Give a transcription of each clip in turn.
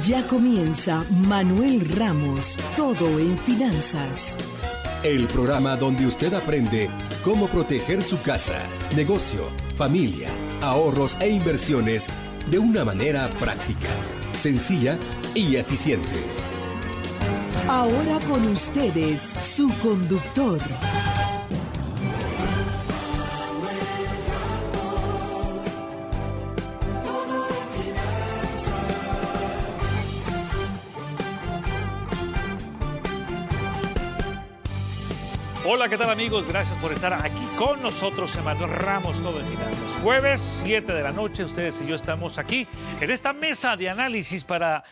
Ya comienza Manuel Ramos, todo en finanzas. El programa donde usted aprende cómo proteger su casa, negocio, familia, ahorros e inversiones de una manera práctica, sencilla y eficiente. Ahora con ustedes, su conductor. Hola, ¿qué tal amigos? Gracias por estar aquí con nosotros en Manuel Ramos, todo en finanzas. Jueves, 7 de la noche, ustedes y yo estamos aquí en esta mesa de análisis para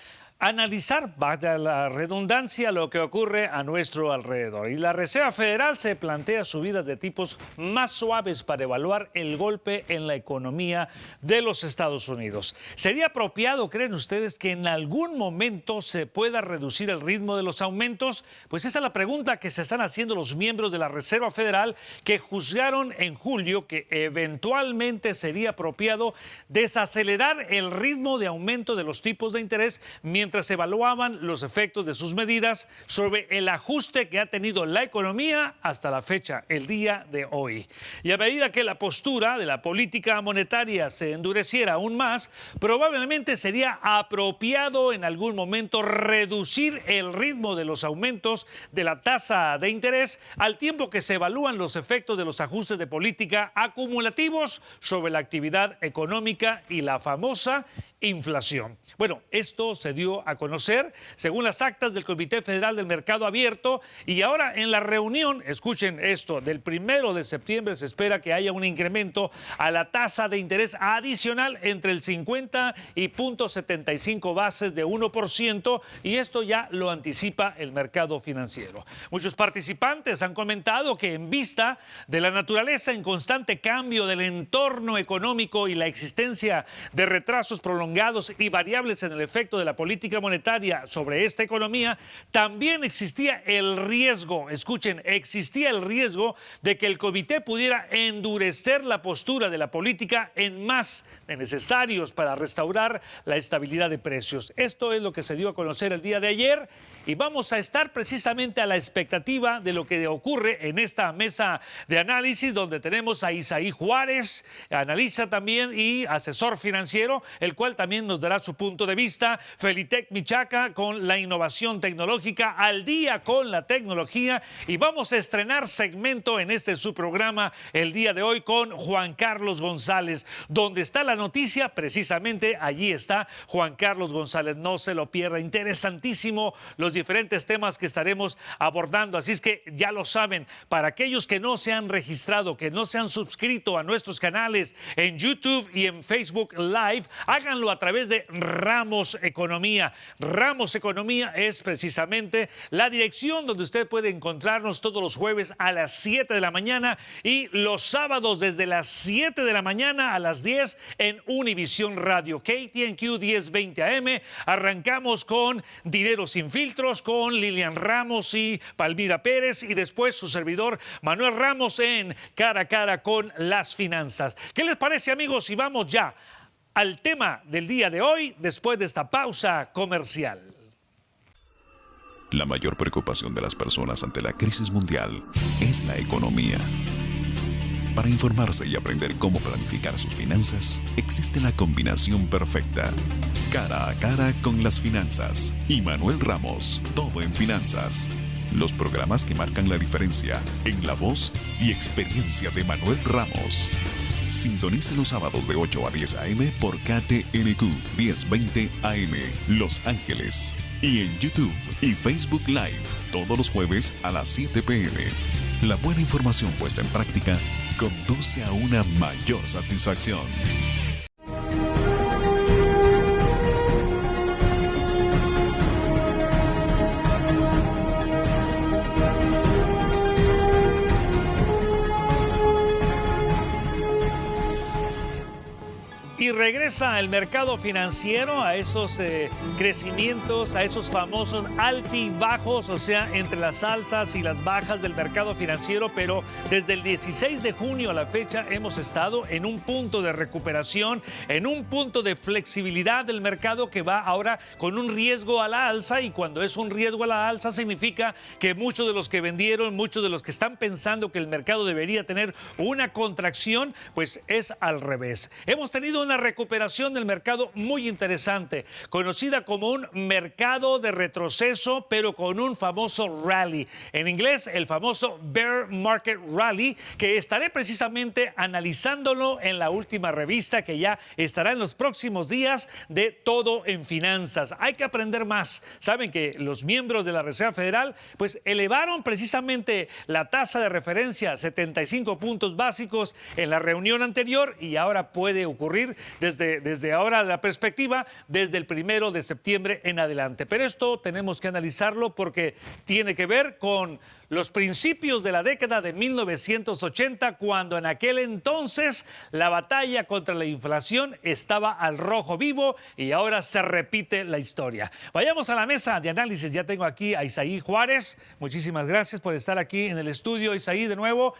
analizar, vaya la redundancia, lo que ocurre a nuestro alrededor. Y la Reserva Federal se plantea subidas de tipos más suaves para evaluar el golpe en la economía de los Estados Unidos. ¿Sería apropiado, creen ustedes, que en algún momento se pueda reducir el ritmo de los aumentos? Pues esa es la pregunta que se están haciendo los miembros de la Reserva Federal, que juzgaron en julio que eventualmente sería apropiado desacelerar el ritmo de aumento de los tipos de interés mientras evaluaban los efectos de sus medidas sobre el ajuste que ha tenido la economía hasta la fecha, el día de hoy. Y a medida que la postura de la política monetaria se endureciera aún más, probablemente sería apropiado en algún momento reducir el ritmo de los aumentos de la tasa de interés al tiempo que se evalúan los efectos de los ajustes de política acumulativos sobre la actividad económica y la famosa inflación. Bueno, esto se dio a conocer según las actas del Comité Federal del Mercado Abierto, y ahora en la reunión, escuchen esto, del 1 de septiembre se espera que haya un incremento a la tasa de interés adicional entre el 50 y 0.75 bases de 1%, y esto ya lo anticipa el mercado financiero. Muchos participantes han comentado que en vista de la naturaleza en constante cambio del entorno económico y la existencia de retrasos prolongados y variables en el efecto de la política monetaria sobre esta economía, también existía el riesgo, escuchen, existía el riesgo de que el comité pudiera endurecer la postura de la política en más de necesarios para restaurar la estabilidad de precios. Esto es lo que se dio a conocer el día de ayer, y vamos a estar precisamente a la expectativa de lo que ocurre en esta mesa de análisis, donde tenemos a Isaí Juárez, analista también y asesor financiero, el cual también nos dará su punto de vista. Felitec Michaca con la innovación tecnológica, al día con la tecnología, y vamos a estrenar segmento en este su programa el día de hoy con Juan Carlos González. Donde está la noticia, precisamente allí está Juan Carlos González. No se lo pierda, interesantísimo los diferentes temas que estaremos abordando. Así es que ya lo saben, para aquellos que no se han registrado, que no se han suscrito a nuestros canales en YouTube y en Facebook Live, háganlo a través de Ramos Economía. Ramos Economía es precisamente la dirección donde usted puede encontrarnos todos los jueves a las 7 de la mañana y los sábados desde las 7 de la mañana a las 10 en Univisión Radio, KTNQ 1020 AM. Arrancamos con Dinero Sin Filtros con Lilian Ramos y Palmira Pérez, y después su servidor Manuel Ramos en Cara a Cara con las Finanzas. ¿Qué les parece, amigos? Y vamos ya al tema del día de hoy después de esta pausa comercial. La mayor preocupación de las personas ante la crisis mundial es la economía. Para informarse y aprender cómo planificar sus finanzas, existe la combinación perfecta. Cara a Cara con las Finanzas y Manuel Ramos, todo en finanzas. Los programas que marcan la diferencia en la voz y experiencia de Manuel Ramos. Sintonice los sábados de 8 a 10 a.m. por KTNQ 1020 AM, Los Ángeles. Y en YouTube y Facebook Live, todos los jueves a las 7 p.m. La buena información puesta en práctica conduce a una mayor satisfacción. Y Y regresa el mercado financiero a esos crecimientos, a esos famosos altibajos, o sea, entre las alzas y las bajas del mercado financiero, pero desde el 16 de junio a la fecha hemos estado en un punto de recuperación, en un punto de flexibilidad del mercado que va ahora con un riesgo a la alza, y cuando es un riesgo a la alza significa que muchos de los que vendieron, muchos de los que están pensando que el mercado debería tener una contracción, pues es al revés. Hemos tenido una recuperación del mercado muy interesante, conocida como un mercado de retroceso, pero con un famoso rally. En inglés, el famoso Bear Market Rally, que estaré precisamente analizándolo en la última revista que ya estará en los próximos días de Todo en Finanzas. Hay que aprender más. Saben que los miembros de la Reserva Federal pues elevaron precisamente la tasa de referencia a 75 puntos básicos en la reunión anterior, y ahora puede ocurrir desde ahora la perspectiva, desde el 1 de septiembre en adelante. Pero esto tenemos que analizarlo porque tiene que ver con los principios de la década de 1980, cuando en aquel entonces la batalla contra la inflación estaba al rojo vivo, y ahora se repite la historia. Vayamos a la mesa de análisis. Ya tengo aquí a Isaí Juárez. Muchísimas gracias por estar aquí en el estudio, Isaí, de nuevo.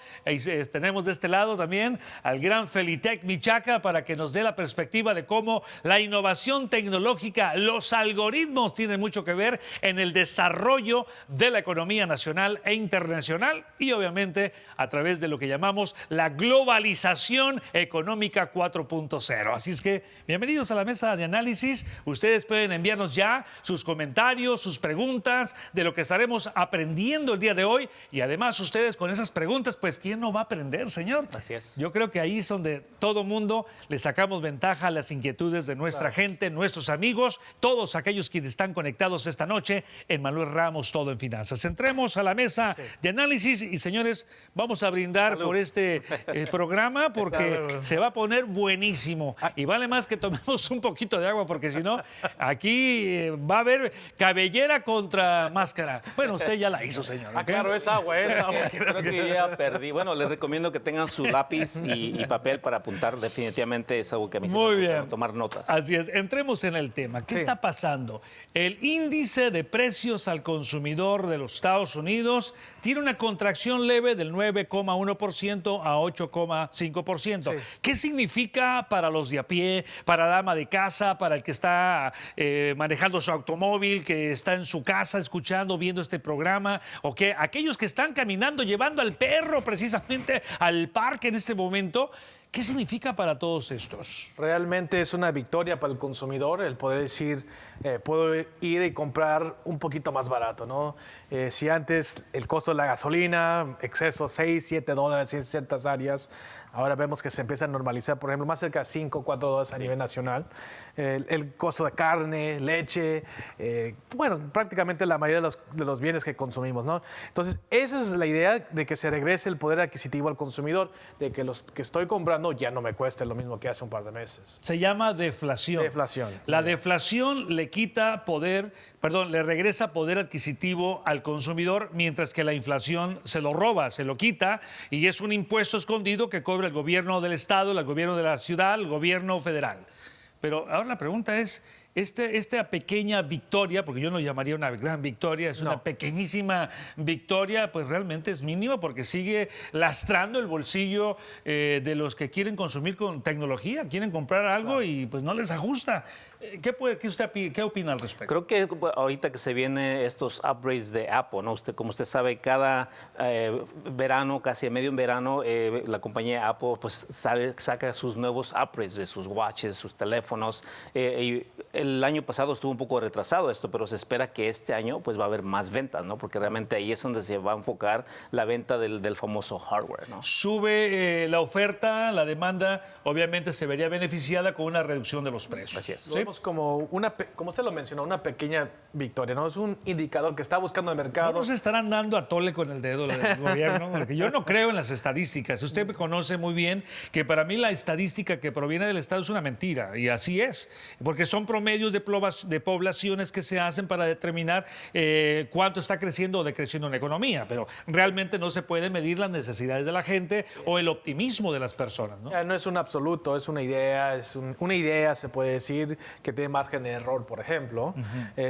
Tenemos de este lado también al gran Felitec Michaca para que nos dé la perspectiva de cómo la innovación tecnológica, los algoritmos tienen mucho que ver en el desarrollo de la economía nacional e internacional, y obviamente a través de lo que llamamos la globalización económica 4.0. Así es que bienvenidos a la mesa de análisis. Ustedes pueden enviarnos ya sus comentarios, sus preguntas de lo que estaremos aprendiendo el día de hoy, y además ustedes con esas preguntas, pues ¿quién no va a aprender, señor? Así es. Yo creo que ahí es donde todo mundo le sacamos ventaja a las inquietudes de nuestra gente, nuestros amigos, todos aquellos quienes están conectados esta noche en Manuel Ramos, Todo en Finanzas. Entremos a la mesa de análisis y, señores, vamos a brindar por este programa, porque se va a poner buenísimo, y vale más que tomemos un poquito de agua, porque si no, aquí va a haber cabellera contra máscara. Bueno, usted ya la hizo, señor. ¿Okay? Claro, es agua. Creo que ya perdí. Bueno, les recomiendo que tengan su lápiz y papel para apuntar. Definitivamente es algo que a mí se me gusta tomar notas. Así es. Entremos en el tema. ¿Qué está pasando? El índice de precios al consumidor de los Estados Unidos tiene una contracción leve del 9,1% a 8,5%. ¿Qué significa para los de a pie, para la ama de casa, para el que está manejando su automóvil, que está en su casa escuchando, viendo este programa, o que aquellos que están caminando, llevando al perro precisamente al parque en este momento? ¿Qué significa para todos estos? Realmente es una victoria para el consumidor el poder decir, puedo ir y comprar un poquito más barato, ¿no? Si antes el costo de la gasolina, exceso $6, $7 en ciertas áreas, ahora vemos que se empieza a normalizar, por ejemplo, más cerca de $5, $4 a nivel nacional. El costo de carne, leche, bueno, prácticamente la mayoría de los bienes que consumimos, ¿no? Entonces, esa es la idea de que se regrese el poder adquisitivo al consumidor, de que los que estoy comprando ya no me cueste lo mismo que hace un par de meses. Se llama deflación. Deflación. La deflación le quita poder, le regresa poder adquisitivo al consumidor, mientras que la inflación se lo roba, se lo quita, y es un impuesto escondido que cobra el gobierno del estado, el gobierno de la ciudad, el gobierno federal. Pero ahora la pregunta es, esta pequeña victoria, porque yo no llamaría una gran victoria, es una pequeñísima victoria, pues realmente es mínima, porque sigue lastrando el bolsillo de los que quieren consumir con tecnología, quieren comprar algo y pues no les ajusta. ¿Qué opina al respecto? Creo que ahorita que se vienen estos upgrades de Apple, ¿no? Como usted sabe, cada verano, casi a medio en verano, la compañía Apple pues saca sus nuevos upgrades de sus watches, sus teléfonos. Y el año pasado estuvo un poco retrasado esto, pero se espera que este año pues va a haber más ventas, ¿no? Porque realmente ahí es donde se va a enfocar la venta del famoso hardware, ¿no? Sube la oferta, la demanda, obviamente se vería beneficiada con una reducción de los precios. Así es. ¿Sí? Como usted lo mencionó, una pequeña victoria, ¿no? Es un indicador que está buscando el mercado. No se estarán dando a tole con el dedo del gobierno, porque yo no creo en las estadísticas. Usted me conoce muy bien que para mí la estadística que proviene del Estado es una mentira, y así es, porque son promedios promedios de poblaciones que se hacen para determinar cuánto está creciendo o decreciendo una economía, pero realmente no se puede medir las necesidades de la gente o el optimismo de las personas, ¿no? No es un absoluto, es una idea, una idea se puede decir que tiene margen de error, por ejemplo.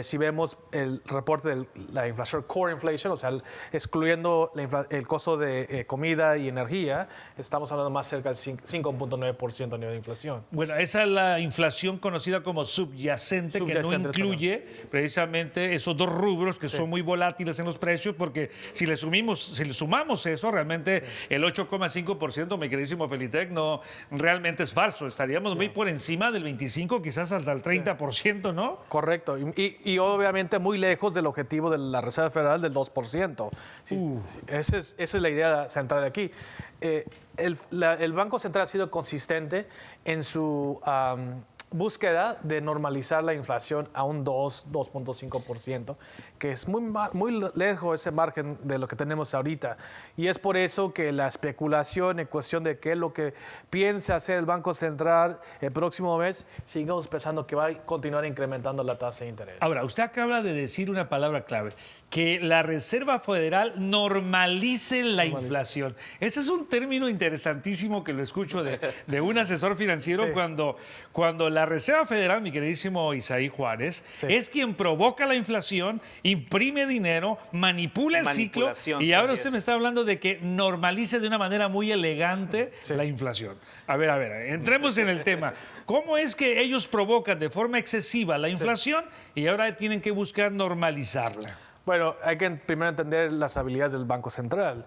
Si vemos el reporte de la inflación, core inflation, o sea, excluyendo el costo de comida y energía, estamos hablando más cerca del 5.9% a nivel de inflación. Bueno, esa es la inflación conocida como subyacente, que no incluye precisamente esos dos rubros que son muy volátiles en los precios, porque si le sumamos eso, realmente el 8,5%, mi queridísimo Felitec, no realmente es falso. Estaríamos muy por encima del 25%, quizás hasta el 30%, ¿no? Correcto. Y obviamente muy lejos del objetivo de la Reserva Federal del 2%. Esa es la idea central aquí. El Banco Central ha sido consistente en su búsqueda de normalizar la inflación a un 2.5%, que es muy lejos ese margen de lo que tenemos ahorita. Y es por eso que la especulación en cuestión de qué es lo que piensa hacer el Banco Central el próximo mes, sigamos pensando que va a continuar incrementando la tasa de interés. Ahora, usted acaba de decir una palabra clave, que la Reserva Federal normalice la inflación. Ese es un término interesantísimo que lo escucho de un asesor financiero cuando la Reserva Federal, mi queridísimo Isaí Juárez, es quien provoca la inflación, imprime dinero, manipula el ciclo y ahora usted me está hablando de que normalice de una manera muy elegante la inflación. A ver, entremos en el tema. ¿Cómo es que ellos provocan de forma excesiva la inflación y ahora tienen que buscar normalizarla? Bueno, hay que primero entender las habilidades del Banco Central.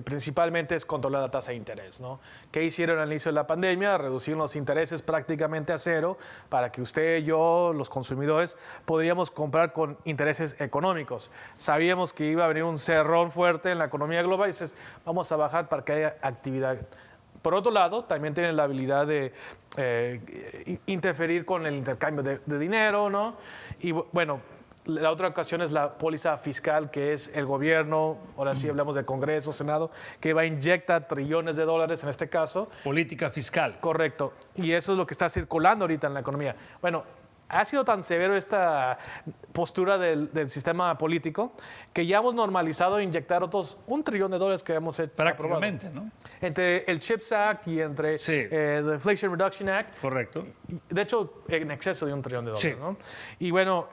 Principalmente es controlar la tasa de interés, ¿no? ¿Qué hicieron al inicio de la pandemia? Reducir los intereses prácticamente a cero para que usted, yo, los consumidores, podríamos comprar con intereses económicos. Sabíamos que iba a venir un cerrón fuerte en la economía global y dices, vamos a bajar para que haya actividad. Por otro lado, también tienen la habilidad de interferir con el intercambio de dinero, ¿no? Y bueno, la otra ocasión es la póliza fiscal, que es el gobierno, ahora sí hablamos del Congreso, Senado, que va a inyectar trillones de dólares en este caso. Política fiscal. Correcto. Y eso es lo que está circulando ahorita en la economía. Bueno, ha sido tan severo esta postura del sistema político que ya hemos normalizado inyectar otros $1 trillón que hemos hecho. Prácticamente, aprobado, ¿no? Entre el CHIPS Act y entre el Inflation Reduction Act. Correcto. De hecho, en exceso de $1 trillón, ¿no? Y bueno,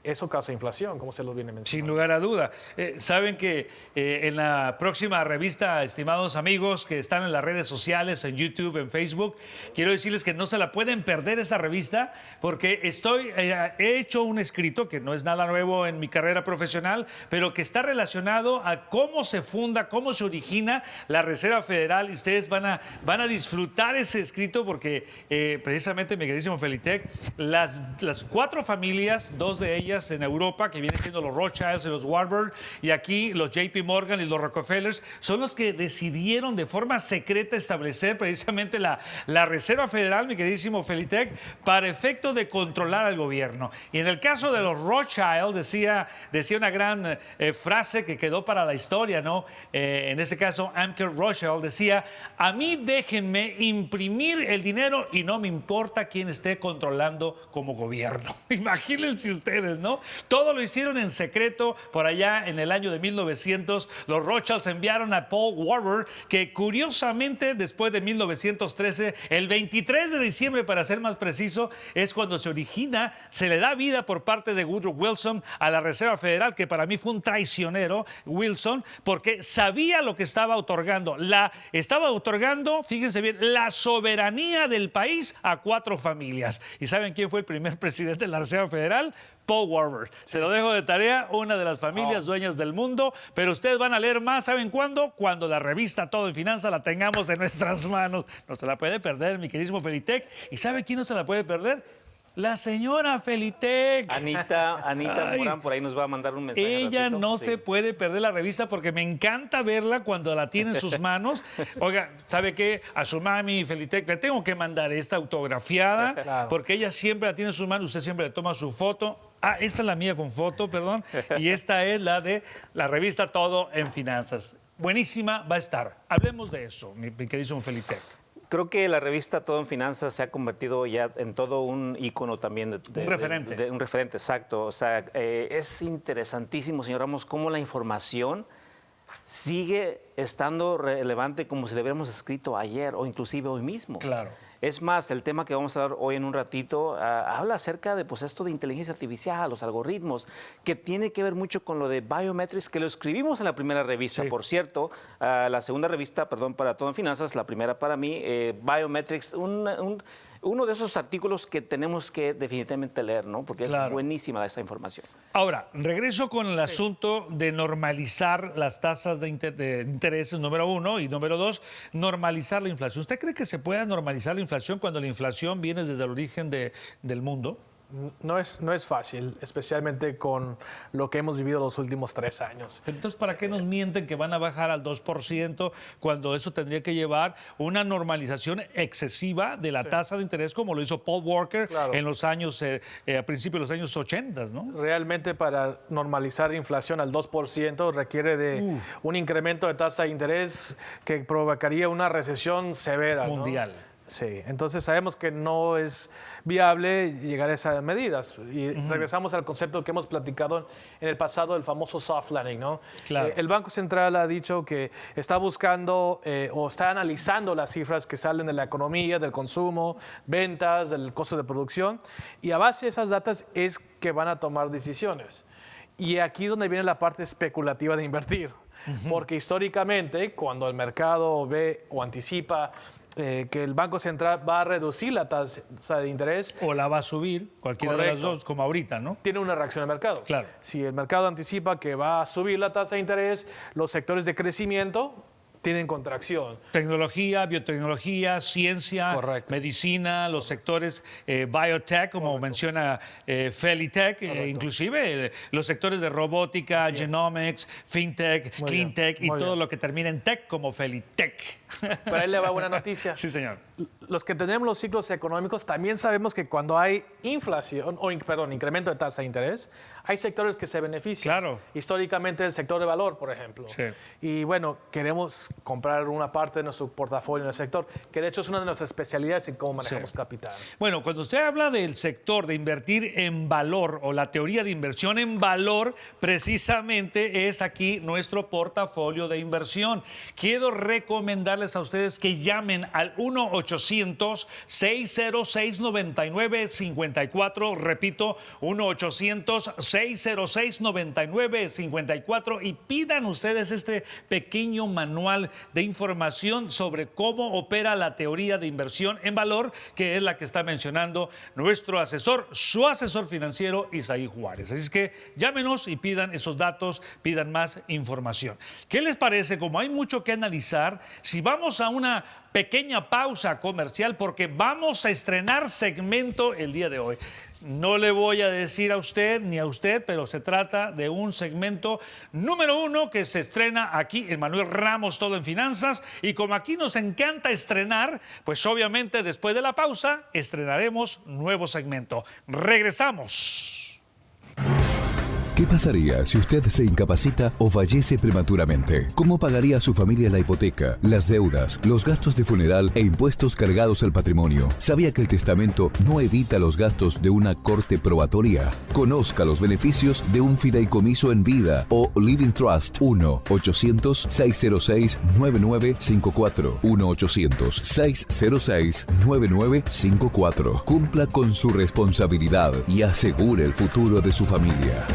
eso causa inflación, como se lo viene mencionando. Sin lugar a duda. Saben que en la próxima revista, estimados amigos que están en las redes sociales, en YouTube, en Facebook, quiero decirles que no se la pueden perder esa revista porque he hecho un escrito que no es nada nuevo en mi carrera profesional, pero que está relacionado a cómo se funda, cómo se origina la Reserva Federal, y ustedes van a disfrutar ese escrito porque precisamente, mi queridísimo Felitec, las 4 familias, 2 de ellas en Europa, que vienen siendo los Rothschilds y los Warburg, y aquí los JP Morgan y los Rockefellers, son los que decidieron de forma secreta establecer precisamente la Reserva Federal, mi queridísimo Felitec, para efecto de controlar al gobierno. Y en el caso de los Rothschild decía una gran frase que quedó para la historia, ¿no? En este caso, Amker Rothschild decía: a mí déjenme imprimir el dinero y no me importa quién esté controlando como gobierno. Imagínense ustedes, ¿no? Todo lo hicieron en secreto. Por allá en el año de 1900, los Rothschilds enviaron a Paul Warburg, que curiosamente después de 1913, el 23 de diciembre para ser más preciso, es cuando se se le da vida por parte de Woodrow Wilson a la Reserva Federal, que para mí fue un traicionero, Wilson, porque sabía lo que estaba otorgando. Estaba otorgando, fíjense bien, la soberanía del país a 4 familias. ¿Y saben quién fue el primer presidente de la Reserva Federal? Paul Warburg. Se lo dejo de tarea, una de las familias dueñas del mundo, pero ustedes van a leer más, ¿saben cuándo? Cuando la revista Todo en Finanzas la tengamos en nuestras manos. No se la puede perder, mi queridísimo Felitec. ¿Y sabe quién no se la puede perder? La señora Felitec. Anita Morán por ahí nos va a mandar un mensaje. Ella no se puede perder la revista porque me encanta verla cuando la tiene en sus manos. Oiga, ¿sabe qué? A su mami Felitec le tengo que mandar esta autografiada porque ella siempre la tiene en sus manos. Usted siempre le toma su foto. Esta es la mía con foto, perdón. Y esta es la de la revista Todo en Finanzas. Buenísima va a estar. Hablemos de eso, mi queridísimo Felitec. Creo que la revista Todo en Finanzas se ha convertido ya en todo un ícono también. Un referente. Un referente, exacto. O sea, es interesantísimo, señor Ramos, cómo la información sigue estando relevante como si le hubiéramos escrito ayer o inclusive hoy mismo. Claro. Es más, el tema que vamos a hablar hoy en un ratito habla acerca de pues, esto de inteligencia artificial, los algoritmos, que tiene que ver mucho con lo de biometrics, que lo escribimos en la primera revista, Sí. por cierto. La segunda revista, perdón, para Todo en Finanzas, la primera para mí, biometrics, uno de esos artículos que tenemos que definitivamente leer, ¿no? Porque Claro. es buenísima esa información. Ahora, regreso con el asunto de normalizar las tasas de interés, número uno, y número dos, normalizar la inflación. ¿Usted cree que se pueda normalizar la inflación cuando la inflación viene desde el origen del mundo? No es fácil, especialmente con lo que hemos vivido los últimos 3 años. Entonces, ¿para qué nos mienten que van a bajar al 2% cuando eso tendría que llevar una normalización excesiva de la tasa de interés como lo hizo Paul Walker Claro. en los años, a principios de los años 80, ¿no? Realmente para normalizar inflación al 2% requiere de un incremento de tasa de interés que provocaría una recesión severa, ¿no? Mundial. Sí, entonces sabemos que no es viable llegar a esas medidas. Y regresamos al concepto que hemos platicado en el pasado, el famoso soft landing, ¿no? Claro. El Banco Central ha dicho que está buscando o está analizando las cifras que salen de la economía, del consumo, ventas, del costo de producción, y a base de esas datas es que van a tomar decisiones. Y aquí es donde viene la parte especulativa de invertir. Porque históricamente, cuando el mercado ve o anticipa que el Banco Central va a reducir la tasa de interés, O la va a subir, cualquiera de las Correcto. dos, como ahorita, ¿no? tiene una reacción al mercado. Claro. Si el mercado anticipa que va a subir la tasa de interés, los sectores de crecimiento tienen contracción. Tecnología, biotecnología, ciencia, Correcto. medicina, los sectores biotech, como menciona Felitech, inclusive los sectores de robótica, genomics, fintech, Muy cleantech bien, y muy todo bien. lo que termina en tech como Felitech. Pero ahí le va buena noticia. Sí, señor. Los que tenemos los ciclos económicos también sabemos que cuando hay inflación, incremento de tasa de interés, hay sectores que se benefician. Claro. Históricamente el sector de valor, por ejemplo. Sí. Y bueno, queremos comprar una parte de nuestro portafolio en el sector, que de hecho es una de nuestras especialidades en cómo manejamos capital. Bueno, cuando usted habla del sector de invertir en valor o la teoría de inversión en valor, precisamente es aquí nuestro portafolio de inversión. Quiero recomendarles a ustedes que llamen al 1-800-606-9954. Repito, 1-800-606-9954 y pidan ustedes este pequeño manual de información sobre cómo opera la teoría de inversión en valor, que es la que está mencionando nuestro asesor, su asesor financiero, Isaí Juárez. Así es que llámenos y pidan esos datos, pidan más información. ¿Qué les parece? Como hay mucho que analizar, si vamos a una pequeña pausa comercial, porque vamos a estrenar segmento el día de hoy. No le voy a decir a usted ni a usted, pero se trata de un segmento número 1 que se estrena aquí en Manuel Ramos Todo en Finanzas. Y como aquí nos encanta estrenar, pues obviamente después de la pausa estrenaremos nuevo segmento. Regresamos. ¿Qué pasaría si usted se incapacita o fallece prematuramente? ¿Cómo pagaría su familia la hipoteca, las deudas, los gastos de funeral e impuestos cargados al patrimonio? ¿Sabía que el testamento no evita los gastos de una corte probatoria? Conozca los beneficios de un fideicomiso en vida o Living Trust. 1-800-606-9954. 1-800-606-9954. Cumpla con su responsabilidad y asegure el futuro de su familia.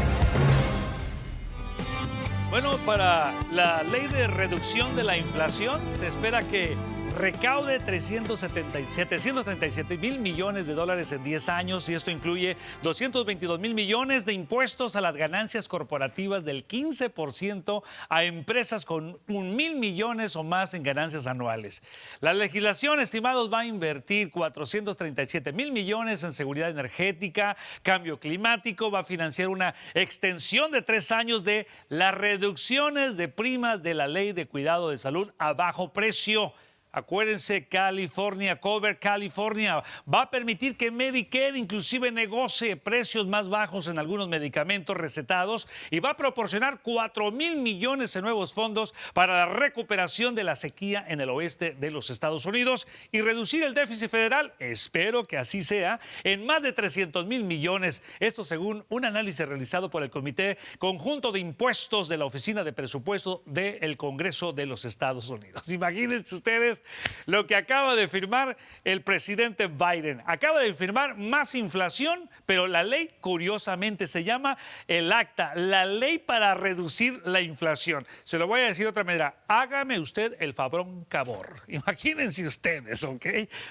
Bueno, para la ley de reducción de la inflación se espera que recaude 737 mil millones de dólares en 10 años y esto incluye 222 mil millones de impuestos a las ganancias corporativas del 15% a empresas con 1,000 millones o más en ganancias anuales. La legislación, estimados, va a invertir 437 mil millones en seguridad energética, cambio climático, va a financiar una extensión de 3 años de las reducciones de primas de la ley de cuidado de salud a bajo precio. Acuérdense, California, Cover California, va a permitir que Medicare inclusive negocie precios más bajos en algunos medicamentos recetados y va a proporcionar 4,000 millones en nuevos fondos para la recuperación de la sequía en el oeste de los Estados Unidos y reducir el déficit federal, espero que así sea, en más de 300,000 millones. Esto según un análisis realizado por el Comité Conjunto de Impuestos de la Oficina de Presupuesto del Congreso de los Estados Unidos. Imagínense ustedes lo que acaba de firmar el presidente Biden. Acaba de firmar más inflación, pero la ley curiosamente se llama el ACTA, la ley para reducir la inflación. Se lo voy a decir de otra manera, hágame usted el fabrón cabor. Imagínense ustedes, ¿ok?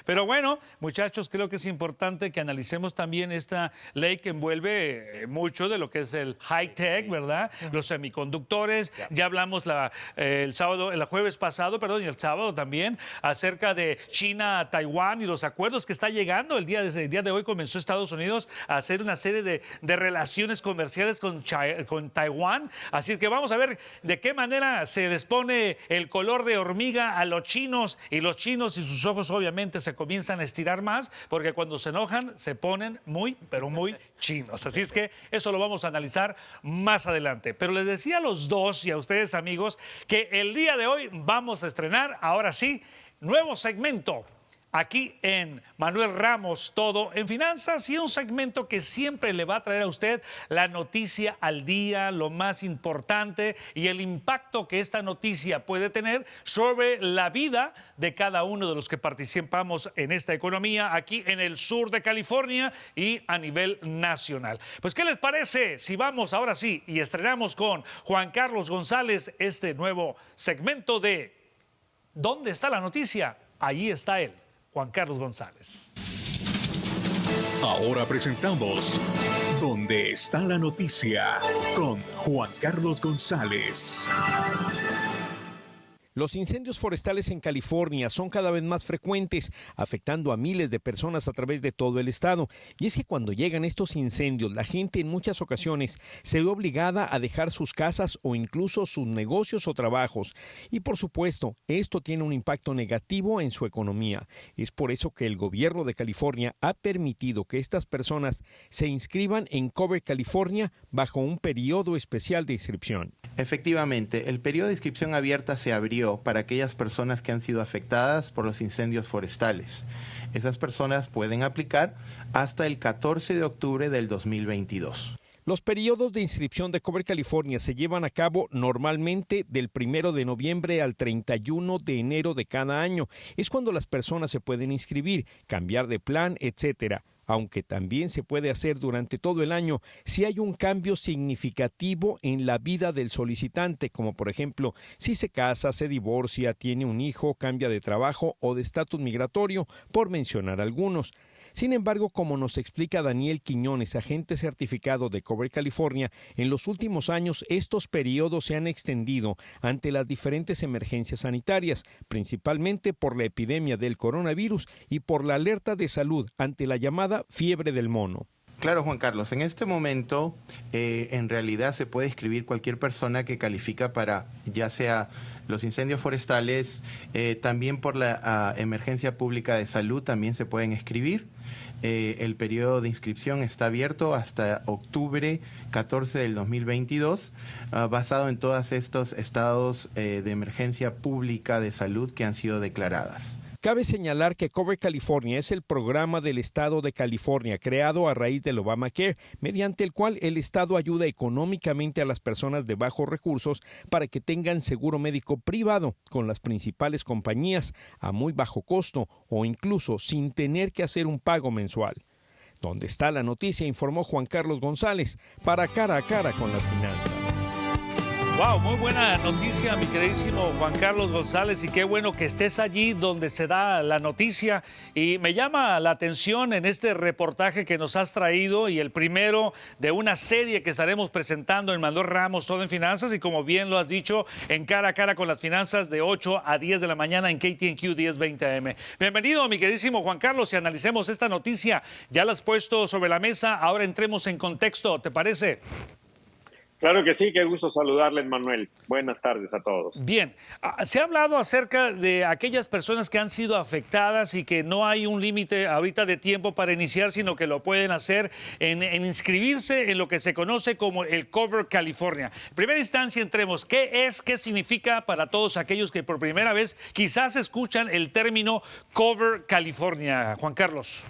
Pero bueno, muchachos, creo que es importante que analicemos también esta ley que envuelve mucho de lo que es el high-tech, ¿verdad? Los semiconductores. Ya hablamos el jueves pasado, perdón, y el sábado también, acerca de China, Taiwán y los acuerdos que está llegando. El día de hoy comenzó Estados Unidos a hacer una serie de relaciones comerciales con Taiwán. Así que vamos a ver de qué manera se les pone el color de hormiga a los chinos, y los chinos y sus ojos obviamente se comienzan a estirar más, porque cuando se enojan se ponen muy, pero muy chinos. Así es que eso lo vamos a analizar más adelante. Pero les decía a los dos y a ustedes, amigos, que el día de hoy vamos a estrenar, ahora sí, nuevo segmento aquí en Manuel Ramos, Todo en Finanzas, y un segmento que siempre le va a traer a usted la noticia al día, lo más importante y el impacto que esta noticia puede tener sobre la vida de cada uno de los que participamos en esta economía aquí en el sur de California y a nivel nacional. Pues, ¿qué les parece si vamos ahora sí y estrenamos con Juan Carlos González este nuevo segmento de ¿Dónde está la noticia? Allí está él, Juan Carlos González. Ahora presentamos ¿Dónde está la noticia? Con Juan Carlos González. Los incendios forestales en California son cada vez más frecuentes, afectando a miles de personas a través de todo el estado. Y es que cuando llegan estos incendios, la gente en muchas ocasiones se ve obligada a dejar sus casas o incluso sus negocios o trabajos. Y por supuesto, esto tiene un impacto negativo en su economía. Es por eso que el gobierno de California ha permitido que estas personas se inscriban en Cover California bajo un periodo especial de inscripción. Efectivamente, el periodo de inscripción abierta se abrió para aquellas personas que han sido afectadas por los incendios forestales. Esas personas pueden aplicar hasta el 14 de octubre del 2022. Los periodos de inscripción de Cover California se llevan a cabo normalmente del 1 de noviembre al 31 de enero de cada año. Es cuando las personas se pueden inscribir, cambiar de plan, etcétera. Aunque también se puede hacer durante todo el año si hay un cambio significativo en la vida del solicitante, como por ejemplo si se casa, se divorcia, tiene un hijo, cambia de trabajo o de estatus migratorio, por mencionar algunos. Sin embargo, como nos explica Daniel Quiñones, agente certificado de Cover California, en los últimos años estos periodos se han extendido ante las diferentes emergencias sanitarias, principalmente por la epidemia del coronavirus y por la alerta de salud ante la llamada fiebre del mono. Claro, Juan Carlos, en este momento en realidad se puede inscribir cualquier persona que califica para ya sea los incendios forestales, también por la emergencia pública de salud también se pueden inscribir. El periodo de inscripción está abierto hasta octubre 14 del 2022, basado en todos estos estados de emergencia pública de salud que han sido declaradas. Cabe señalar que Cover California es el programa del estado de California creado a raíz del Obamacare, mediante el cual el estado ayuda económicamente a las personas de bajos recursos para que tengan seguro médico privado con las principales compañías a muy bajo costo o incluso sin tener que hacer un pago mensual. ¿Dónde está la noticia?, informó Juan Carlos González para Cara a Cara con las Finanzas. Wow, muy buena noticia, mi queridísimo Juan Carlos González, y qué bueno que estés allí donde se da la noticia. Y me llama la atención en este reportaje que nos has traído, y el primero de una serie que estaremos presentando en Manuel Ramos, Todo en Finanzas, y como bien lo has dicho, en Cara a Cara con las Finanzas de 8 a 10 de la mañana en KTNQ 1020 AM. Bienvenido, mi queridísimo Juan Carlos, y analicemos esta noticia. Ya la has puesto sobre la mesa, ahora entremos en contexto, ¿te parece? Claro que sí, qué gusto saludarles, Manuel. Buenas tardes a todos. Bien, se ha hablado acerca de aquellas personas que han sido afectadas y que no hay un límite ahorita de tiempo para iniciar, sino que lo pueden hacer en inscribirse en lo que se conoce como el Cover California. En primera instancia, entremos, ¿qué es, qué significa para todos aquellos que por primera vez quizás escuchan el término Cover California? Juan Carlos.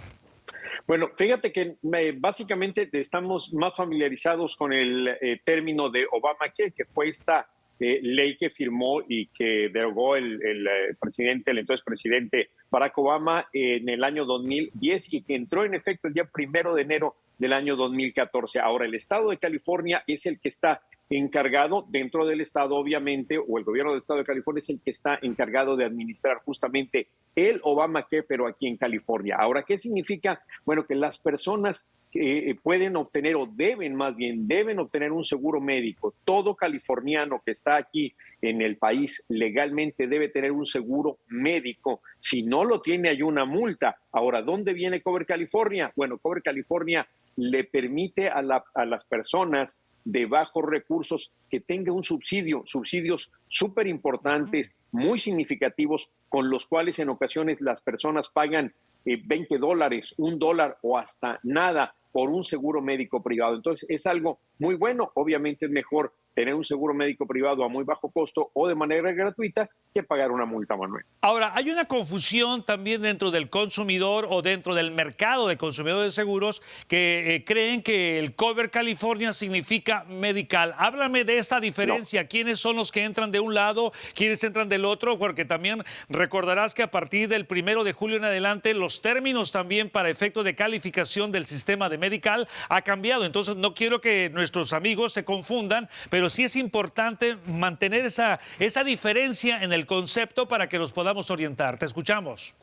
Bueno, fíjate que básicamente estamos más familiarizados con el término de Obamacare, que fue esta ley que firmó y que derogó el entonces presidente Barack Obama en el año 2010 y que entró en efecto el día 1 de enero del año 2014. Ahora, el estado de California es el que está encargado dentro del estado, obviamente, o el gobierno del estado de California es el que está encargado de administrar justamente el Obamacare, pero aquí en California. Ahora, ¿qué significa? Bueno, que las personas pueden obtener o deben obtener un seguro médico. Todo californiano que está aquí en el país legalmente debe tener un seguro médico. Si no lo tiene, hay una multa. Ahora, ¿dónde viene Cover California? Bueno, Cover California le permite a las personas de bajos recursos que tenga un subsidios súper importantes, muy significativos, con los cuales en ocasiones las personas pagan $20, $1 o hasta nada por un seguro médico privado. Entonces es algo muy bueno. Obviamente es mejor tener un seguro médico privado a muy bajo costo o de manera gratuita que pagar una multa, Manuel. Ahora, hay una confusión también dentro del consumidor o dentro del mercado de consumidores de seguros que creen que el Cover California significa medical. Háblame de esta diferencia. No. ¿Quiénes son los que entran de un lado, quiénes entran del otro? Porque también recordarás que a partir del 1 de julio en adelante los términos también para efecto de calificación del sistema de medical ha cambiado. Entonces no quiero que nuestros amigos se confundan, pero sí es importante mantener esa diferencia en el concepto para que los podamos orientar. Te escuchamos.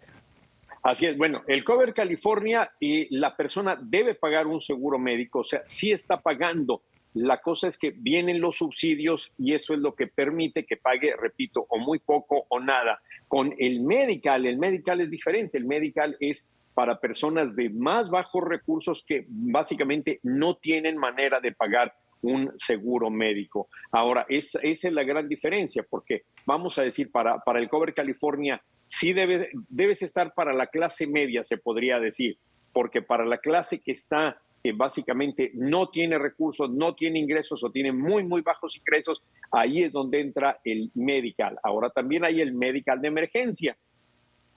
Así es. Bueno, el Cover California, la persona debe pagar un seguro médico, o sea, sí está pagando. La cosa es que vienen los subsidios y eso es lo que permite que pague, repito, o muy poco o nada. Con el medical es diferente. El medical es para personas de más bajos recursos que básicamente no tienen manera de pagar un seguro médico. Ahora, esa es la gran diferencia, porque vamos a decir, para el Cover California sí debes estar para la clase media, se podría decir, porque para la clase que está, que básicamente no tiene recursos, no tiene ingresos o tiene muy, muy bajos ingresos, ahí es donde entra el medical. Ahora también hay el medical de emergencia.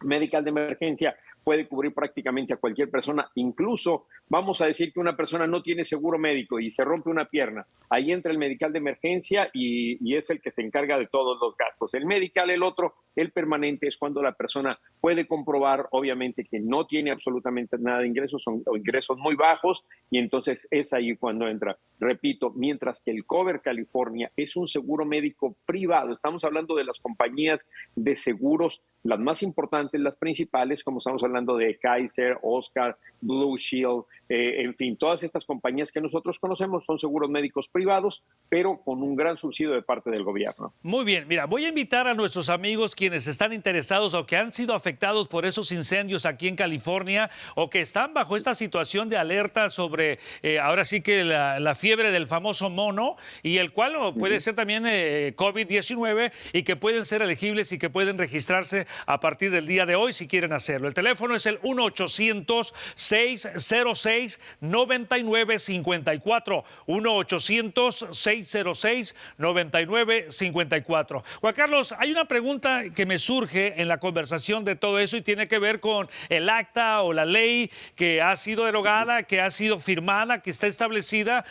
Medical de emergencia puede cubrir prácticamente a cualquier persona. Incluso vamos a decir que una persona no tiene seguro médico y se rompe una pierna. Ahí entra el medical de emergencia y es el que se encarga de todos los gastos. El medical, el otro, el permanente, es cuando la persona puede comprobar, obviamente, que no tiene absolutamente nada de ingresos o ingresos muy bajos, y entonces es ahí cuando entra. Repito, mientras que el Cover California es un seguro médico privado. Estamos hablando de las compañías de seguros, las más importantes, las principales, como estamos hablando de Kaiser, Oscar, Blue Shield, en fin, todas estas compañías que nosotros conocemos son seguros médicos privados, pero con un gran subsidio de parte del gobierno. Muy bien, mira, voy a invitar a nuestros amigos quienes están interesados o que han sido afectados por esos incendios aquí en California o que están bajo esta situación de alerta sobre, ahora sí que la fiebre del famoso mono, y el cual puede ser también COVID-19 y que pueden ser elegibles y que pueden registrarse a partir del día de hoy si quieren hacerlo. El teléfono es el 1-800-606-9954. 1-800-606-9954. Juan Carlos, hay una pregunta que me surge en la conversación de todo eso y tiene que ver con el acta o la ley que ha sido derogada, que ha sido firmada, que está establecida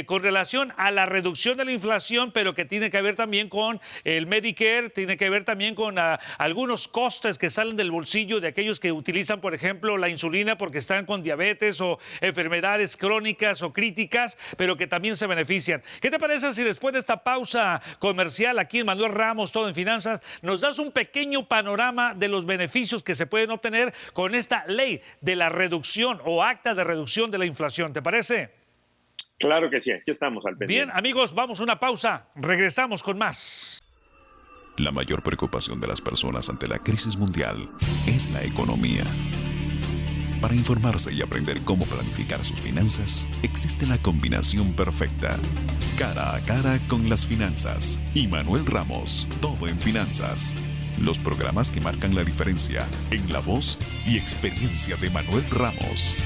con relación a la reducción de la inflación, pero que tiene que ver también con el Medicare, tiene que ver también con algunos costes que salen del bolsillo de aquellos que utilizan, por ejemplo, la insulina porque están con diabetes o enfermedades crónicas o críticas, pero que también se benefician. ¿Qué te parece si después de esta pausa comercial aquí en Manuel Ramos, Todo en Finanzas, nos das un pequeño panorama de los beneficios que se pueden obtener con esta ley de la reducción o acta de reducción de la inflación? ¿Te parece? Claro que sí, aquí estamos al pendiente. Bien, amigos, vamos a una pausa. Regresamos con más. La mayor preocupación de las personas ante la crisis mundial es la economía. Para informarse y aprender cómo planificar sus finanzas, existe la combinación perfecta. Cara a cara con las finanzas. Y Manuel Ramos, todo en finanzas. Los programas que marcan la diferencia en la voz y experiencia de Manuel Ramos.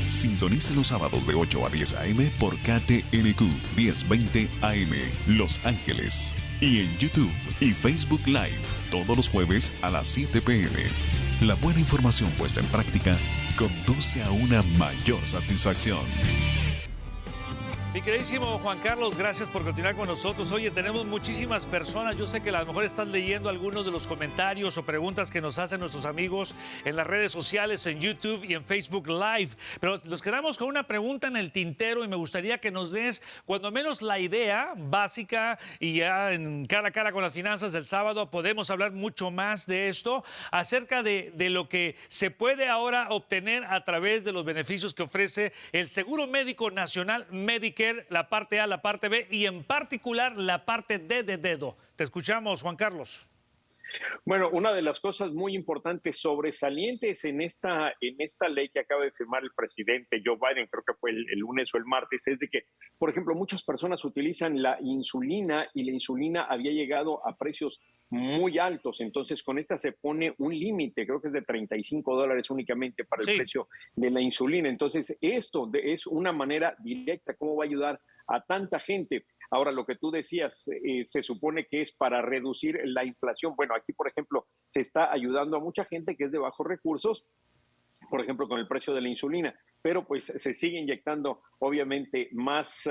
Sintonice los sábados de 8 a 10 a.m. por KTNQ 1020 AM, Los Ángeles. Y en YouTube y Facebook Live, todos los jueves a las 7 p.m. La buena información puesta en práctica conduce a una mayor satisfacción. Mi queridísimo Juan Carlos, gracias por continuar con nosotros. Oye, tenemos muchísimas personas. Yo sé que a lo mejor estás leyendo algunos de los comentarios o preguntas que nos hacen nuestros amigos en las redes sociales, en YouTube y en Facebook Live. Pero nos quedamos con una pregunta en el tintero y me gustaría que nos des cuando menos la idea básica, y ya en cara a cara con las finanzas del sábado podemos hablar mucho más de esto, acerca de lo que se puede ahora obtener a través de los beneficios que ofrece el Seguro Médico Nacional Medicare, la parte A, la parte B y en particular la parte D de dedo. Te escuchamos, Juan Carlos. Bueno, una de las cosas muy importantes, sobresalientes en esta ley que acaba de firmar el presidente Joe Biden, creo que fue el lunes o el martes, es de que, por ejemplo, muchas personas utilizan la insulina y la insulina había llegado a precios muy altos. Entonces, con esta se pone un límite, creo que es de $35 únicamente para el precio de la insulina. Entonces, esto es una manera directa, cómo va a ayudar a tanta gente. Ahora, lo que tú decías, se supone que es para reducir la inflación. Bueno, aquí, por ejemplo, se está ayudando a mucha gente que es de bajos recursos, por ejemplo, con el precio de la insulina, pero pues se sigue inyectando, obviamente, más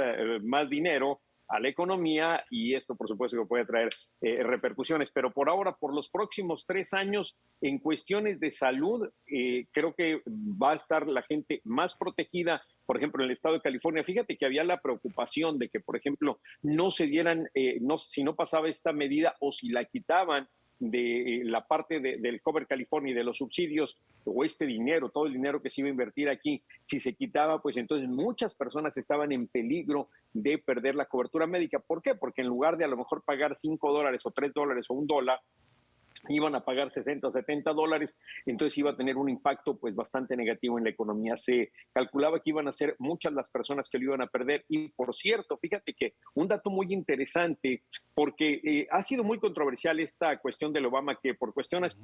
dinero a la economía y esto, por supuesto, que puede traer repercusiones. Pero por ahora, por los próximos 3 años, en cuestiones de salud, creo que va a estar la gente más protegida. Por ejemplo, en el estado de California, fíjate que había la preocupación de que, por ejemplo, no se dieran, si no pasaba esta medida o si la quitaban de la parte del Cover California y de los subsidios, o este dinero, todo el dinero que se iba a invertir aquí, si se quitaba, pues entonces muchas personas estaban en peligro de perder la cobertura médica. ¿Por qué? Porque en lugar de a lo mejor pagar $5 o $3 o $1, iban a pagar $60 o $70, entonces iba a tener un impacto pues bastante negativo en la economía. Se calculaba que iban a ser muchas las personas que lo iban a perder. Y por cierto, fíjate que un dato muy interesante, porque ha sido muy controversial esta cuestión del Obama, que por cuestiones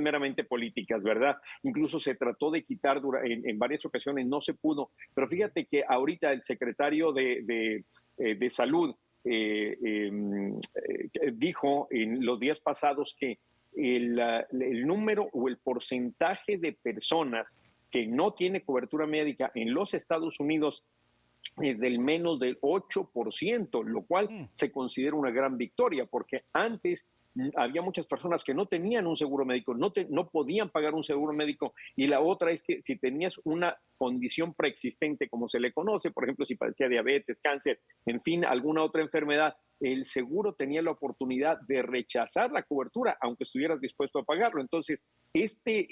meramente políticas, ¿verdad? Incluso se trató de quitar en varias ocasiones, no se pudo. Pero fíjate que ahorita el secretario de Salud dijo en los días pasados que el número o el porcentaje de personas que no tiene cobertura médica en los Estados Unidos es del menos del 8%, lo cual se considera una gran victoria, porque antes había muchas personas que no tenían un seguro médico, no podían pagar un seguro médico, y la otra es que si tenías una condición preexistente, como se le conoce, por ejemplo, si padecía diabetes, cáncer, en fin, alguna otra enfermedad, el seguro tenía la oportunidad de rechazar la cobertura, aunque estuvieras dispuesto a pagarlo. Entonces, este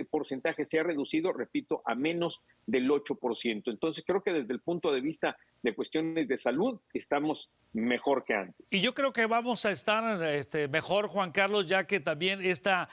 porcentaje se ha reducido, repito, a menos del 8%. Entonces, creo que desde el punto de vista de cuestiones de salud, estamos mejor que antes. Y yo creo que vamos a estar mejor, Juan Carlos, ya que también esta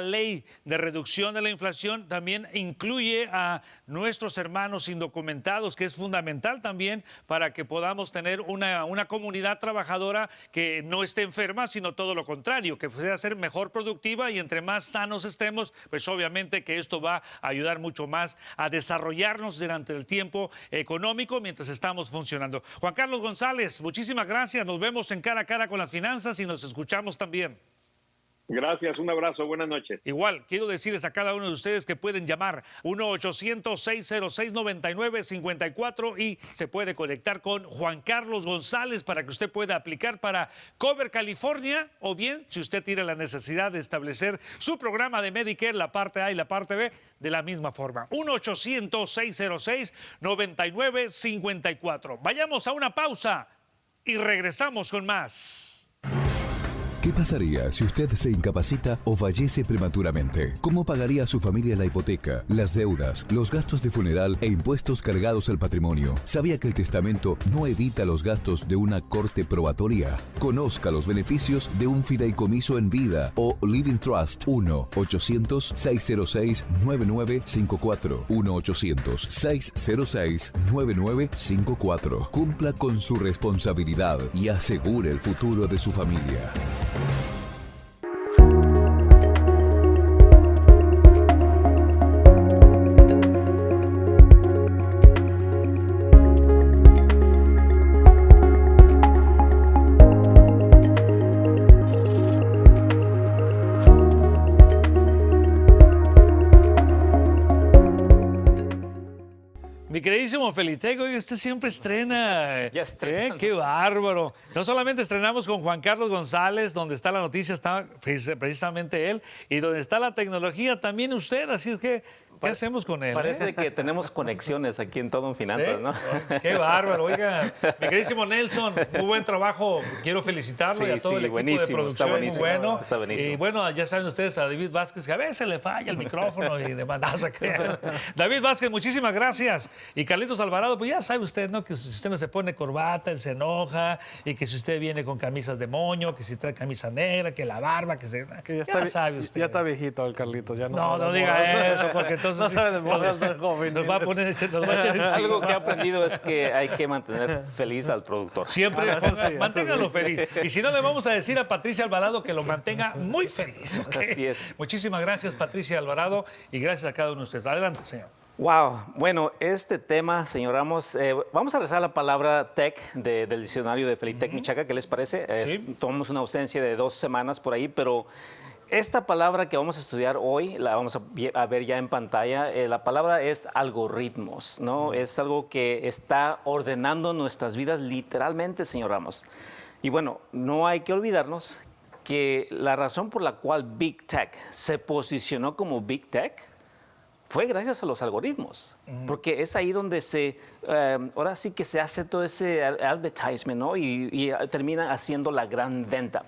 ley de reducción de la inflación también incluye a nuestros hermanos indocumentados, que es fundamental también para que podamos tener una comunidad trabajadora que no esté enferma, sino todo lo contrario, que pueda ser mejor productiva, y entre más sanos estemos, pues obviamente que esto va a ayudar mucho más a desarrollarnos durante el tiempo económico mientras estamos funcionando. Juan Carlos González, muchísimas gracias. Nos vemos en Cara a Cara con las finanzas y nos escuchamos también. Gracias, un abrazo, buenas noches. Igual, quiero decirles a cada uno de ustedes que pueden llamar 1-800-606-9954 y se puede conectar con Juan Carlos González para que usted pueda aplicar para Cover California, o bien, si usted tiene la necesidad de establecer su programa de Medicare, la parte A y la parte B, de la misma forma. 1-800-606-9954. Vayamos a una pausa y regresamos con más. ¿Qué pasaría si usted se incapacita o fallece prematuramente? ¿Cómo pagaría su familia la hipoteca, las deudas, los gastos de funeral e impuestos cargados al patrimonio? ¿Sabía que el testamento no evita los gastos de una corte probatoria? Conozca los beneficios de un fideicomiso en vida o Living Trust. 1-800-606-9954. 1-800-606-9954. Cumpla con su responsabilidad y asegure el futuro de su familia. Mi queridísimo Felitec, oye, usted siempre estrena. Ya estreno. ¡Qué bárbaro! No solamente estrenamos con Juan Carlos González, donde está la noticia, está precisamente él, y donde está la tecnología también usted, así es que, ¿qué hacemos con él? Parece que tenemos conexiones aquí en Todo en Finanzas, ¿Sí? ¿no? ¡Qué bárbaro! Oiga, mi queridísimo Nelson, muy buen trabajo. Quiero felicitarlo y a todo el equipo de producción, muy bueno. Está buenísimo. Y bueno, ya saben ustedes a David Vázquez, que a veces le falla el micrófono y demás. David Vázquez, muchísimas gracias. Y Carlitos Alvarado, pues ya sabe usted, ¿no? Que si usted no se pone corbata, él se enoja. Y que si usted viene con camisas de moño, que si trae camisa negra, que la barba, que se... Que ya sabe usted. Ya está viejito el Carlitos, ya no sabe No de diga modas. eso, porque entonces... No sabe de modas, no es joven. Nos va a poner, nos va a echar encima. Algo que he aprendido es que hay que mantener feliz al productor. Siempre Eso sí, eso manténgalo sí. feliz. Y si no, le vamos a decir a Patricia Alvarado que lo mantenga muy feliz. ¿Ok? Así es. Muchísimas gracias, Patricia Alvarado, y gracias a cada uno de ustedes. Adelante, señor. Wow, bueno, este tema, señor Ramos, vamos a rezar la palabra tech del diccionario de Felitec Michaca, ¿qué les parece? Sí. Tomamos una ausencia de 2 semanas por ahí, pero esta palabra que vamos a estudiar hoy, la vamos a ver ya en pantalla, la palabra es algoritmos, ¿no? Es algo que está ordenando nuestras vidas literalmente, señor Ramos. Y bueno, no hay que olvidarnos que la razón por la cual Big Tech se posicionó como Big Tech fue gracias a los algoritmos, porque es ahí donde ahora sí que se hace todo ese advertisement, ¿no? Y termina haciendo la gran venta.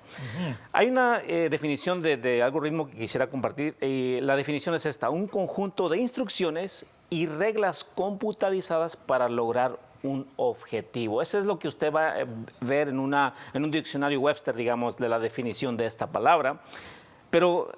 Hay una definición de algoritmo que quisiera compartir, y la definición es esta: un conjunto de instrucciones y reglas computarizadas para lograr un objetivo. Eso es lo que usted va a ver en un diccionario Webster, digamos, de la definición de esta palabra. Pero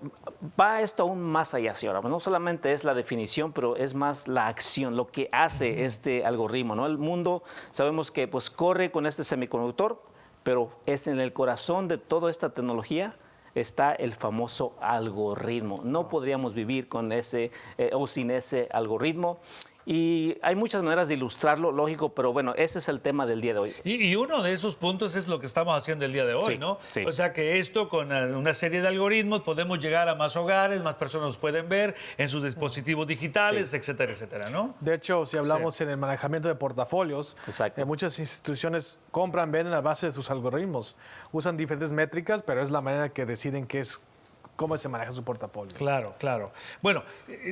va esto aún más allá, señora. No solamente es la definición, pero es más la acción, lo que hace este algoritmo, ¿no? El mundo, sabemos que pues corre con este semiconductor, pero es en el corazón de toda esta tecnología está el famoso algoritmo. No podríamos vivir con ese o sin ese algoritmo. Y hay muchas maneras de ilustrarlo, lógico, pero bueno, ese es el tema del día de hoy. Y uno de esos puntos es lo que estamos haciendo el día de hoy, Sí, ¿no? sí. O sea que esto, con una serie de algoritmos, podemos llegar a más hogares, más personas nos pueden ver en sus dispositivos digitales, etcétera, etcétera, ¿no? De hecho, si hablamos en el manejamiento de portafolios, Exacto. muchas instituciones compran, venden a base de sus algoritmos. Usan diferentes métricas, pero es la manera que deciden cómo se maneja su portafolio. Claro, claro. Bueno,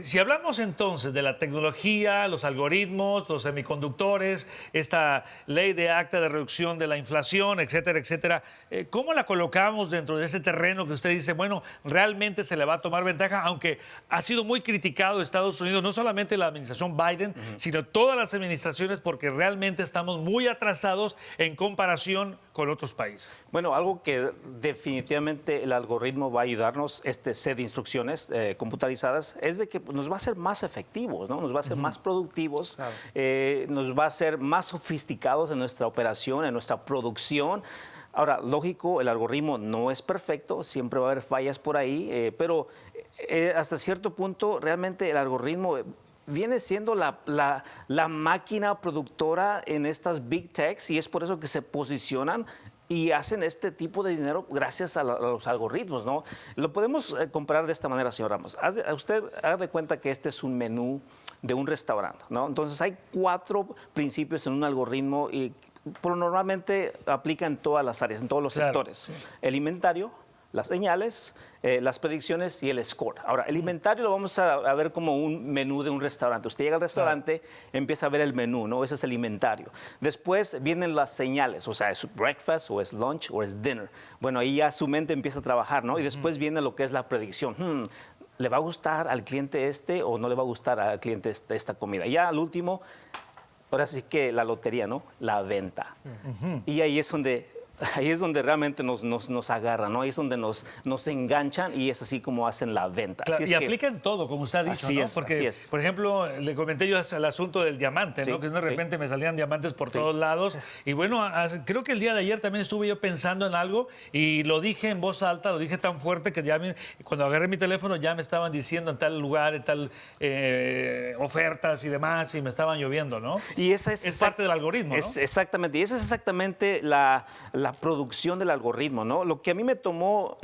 si hablamos entonces de la tecnología, los algoritmos, los semiconductores, esta ley de acta de reducción de la inflación, etcétera, etcétera, ¿cómo la colocamos dentro de ese terreno que usted dice, bueno, realmente se le va a tomar ventaja, aunque ha sido muy criticado Estados Unidos, no solamente la administración Biden, sino todas las administraciones, porque realmente estamos muy atrasados en comparación con otros países? Bueno, algo que definitivamente el algoritmo va a ayudarnos, este set de instrucciones computarizadas, es de que nos va a hacer más efectivos, ¿no? Nos va a hacer más productivos, Claro. nos va a hacer más sofisticados en nuestra operación, en nuestra producción. Ahora, lógico, el algoritmo no es perfecto, siempre va a haber fallas por ahí, pero hasta cierto punto realmente el algoritmo viene siendo la máquina productora en estas big techs, y es por eso que se posicionan y hacen este tipo de dinero gracias a los algoritmos, ¿no? Lo podemos comparar de esta manera, señor Ramos. Usted haga de cuenta que este es un menú de un restaurante, ¿no? Entonces hay 4 principios en un algoritmo y normalmente aplica en todas las áreas, en todos los sectores. Sí. El inventario, las señales, las predicciones y el score. Ahora, el inventario lo vamos a ver como un menú de un restaurante. Usted llega al restaurante, empieza a ver el menú, ¿no? Ese es el inventario. Después vienen las señales, o sea, es breakfast, o es lunch, o es dinner. Bueno, ahí ya su mente empieza a trabajar, ¿no? Y después viene lo que es la predicción. ¿Le va a gustar al cliente o no le va a gustar al cliente esta comida? Ya al último, ahora sí que la lotería, ¿no? La venta. Y ahí es donde realmente nos agarran, ¿no? Ahí es donde nos enganchan y es así como hacen la venta. Claro, y aplican todo, como usted ha dicho, así ¿no? es, Porque, así es. por ejemplo, le comenté yo el asunto del diamante, ¿no? Que de repente me salían diamantes por todos lados. Y bueno, creo que el día de ayer también estuve yo pensando en algo y lo dije en voz alta, lo dije tan fuerte que ya cuando agarré mi teléfono ya me estaban diciendo en tal lugar, en tal ofertas y demás, y me estaban lloviendo, ¿no? Y esa es parte del algoritmo, ¿no? Exactamente, y esa es exactamente la producción del algoritmo, ¿no? Lo que a mí me tomó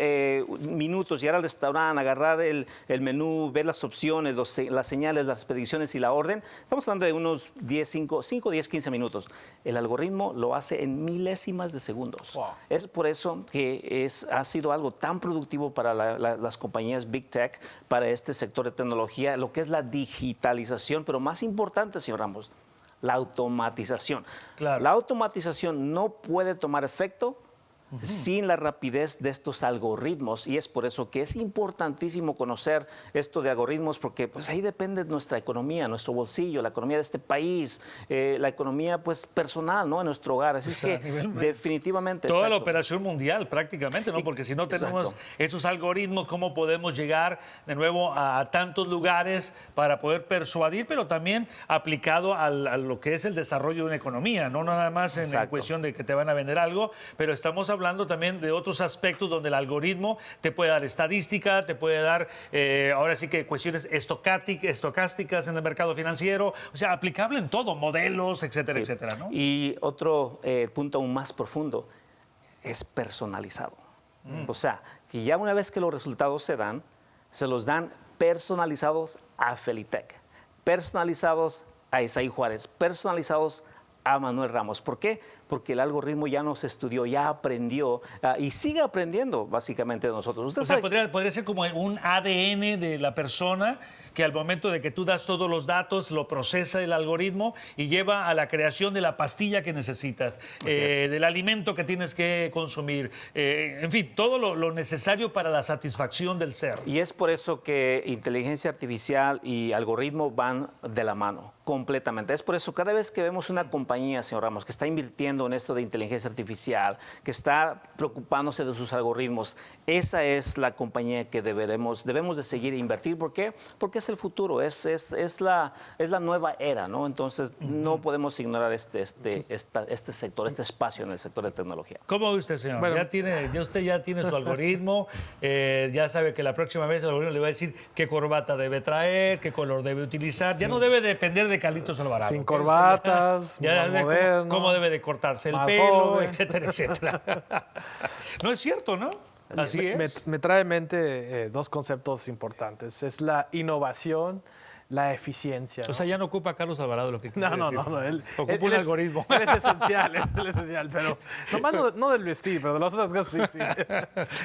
minutos, llegar al restaurante, agarrar el menú, ver las opciones, las señales, las predicciones y la orden, estamos hablando de unos 5, 10, 15 minutos. El algoritmo lo hace en milésimas de segundos. Wow. Es por eso que ha sido algo tan productivo para las compañías Big Tech, para este sector de tecnología, lo que es la digitalización, pero más importante, señor Ramos, la automatización. Claro. La automatización no puede tomar efecto sin la rapidez de estos algoritmos, y es por eso que es importantísimo conocer esto de algoritmos, porque pues ahí depende nuestra economía, nuestro bolsillo, la economía de este país, la economía pues personal, ¿no? En nuestro hogar. Así es que definitivamente toda la operación mundial prácticamente, ¿no? Porque si no tenemos esos algoritmos, ¿cómo podemos llegar de nuevo a tantos lugares para poder persuadir, pero también aplicado a lo que es el desarrollo de una economía, no nada más en la cuestión de que te van a vender algo, pero estamos hablando también de otros aspectos donde el algoritmo te puede dar estadística, te puede dar ahora sí que cuestiones estocásticas en el mercado financiero, o sea, aplicable en todo, modelos, etcétera, etcétera, ¿no? Y otro punto aún más profundo es personalizado. O sea, que ya una vez que los resultados se los dan personalizados a Felitec, personalizados a Isaí Juárez, personalizados a Manuel Ramos. ¿Por qué? Porque el algoritmo ya nos estudió, ya aprendió y sigue aprendiendo básicamente de nosotros. ¿Usted sabe? Podría ser como un ADN de la persona que al momento de que tú das todos los datos, lo procesa el algoritmo y lleva a la creación de la pastilla que necesitas, del alimento que tienes que consumir, en fin, todo lo necesario para la satisfacción del ser. Y es por eso que inteligencia artificial y algoritmo van de la mano, completamente. Es por eso cada vez que vemos una compañía, señor Ramos, que está invirtiendo en esto de inteligencia artificial, que está preocupándose de sus algoritmos, esa es la compañía que debemos de seguir e invertir. ¿Por qué? Porque es el futuro, es la nueva era, ¿no? Entonces no podemos ignorar este sector, este espacio en el sector de tecnología. ¿Cómo ve usted, señor? Bueno, usted ya tiene su algoritmo, ya sabe que la próxima vez el algoritmo le va a decir qué corbata debe traer, qué color debe utilizar, ya no debe depender de Carlitos Alvarado. Sin corbatas, ya moderno, cómo debe de cortarse el pelo, etcétera, etcétera. No es cierto, ¿no? Así es. Me trae en mente dos conceptos importantes. Es la innovación, la eficiencia, ¿no? O sea, ya no ocupa a Carlos Alvarado lo que quiere decir. No. Él ocupa un algoritmo. Él es esencial, pero nomás no del vestir, pero de las otras cosas sí.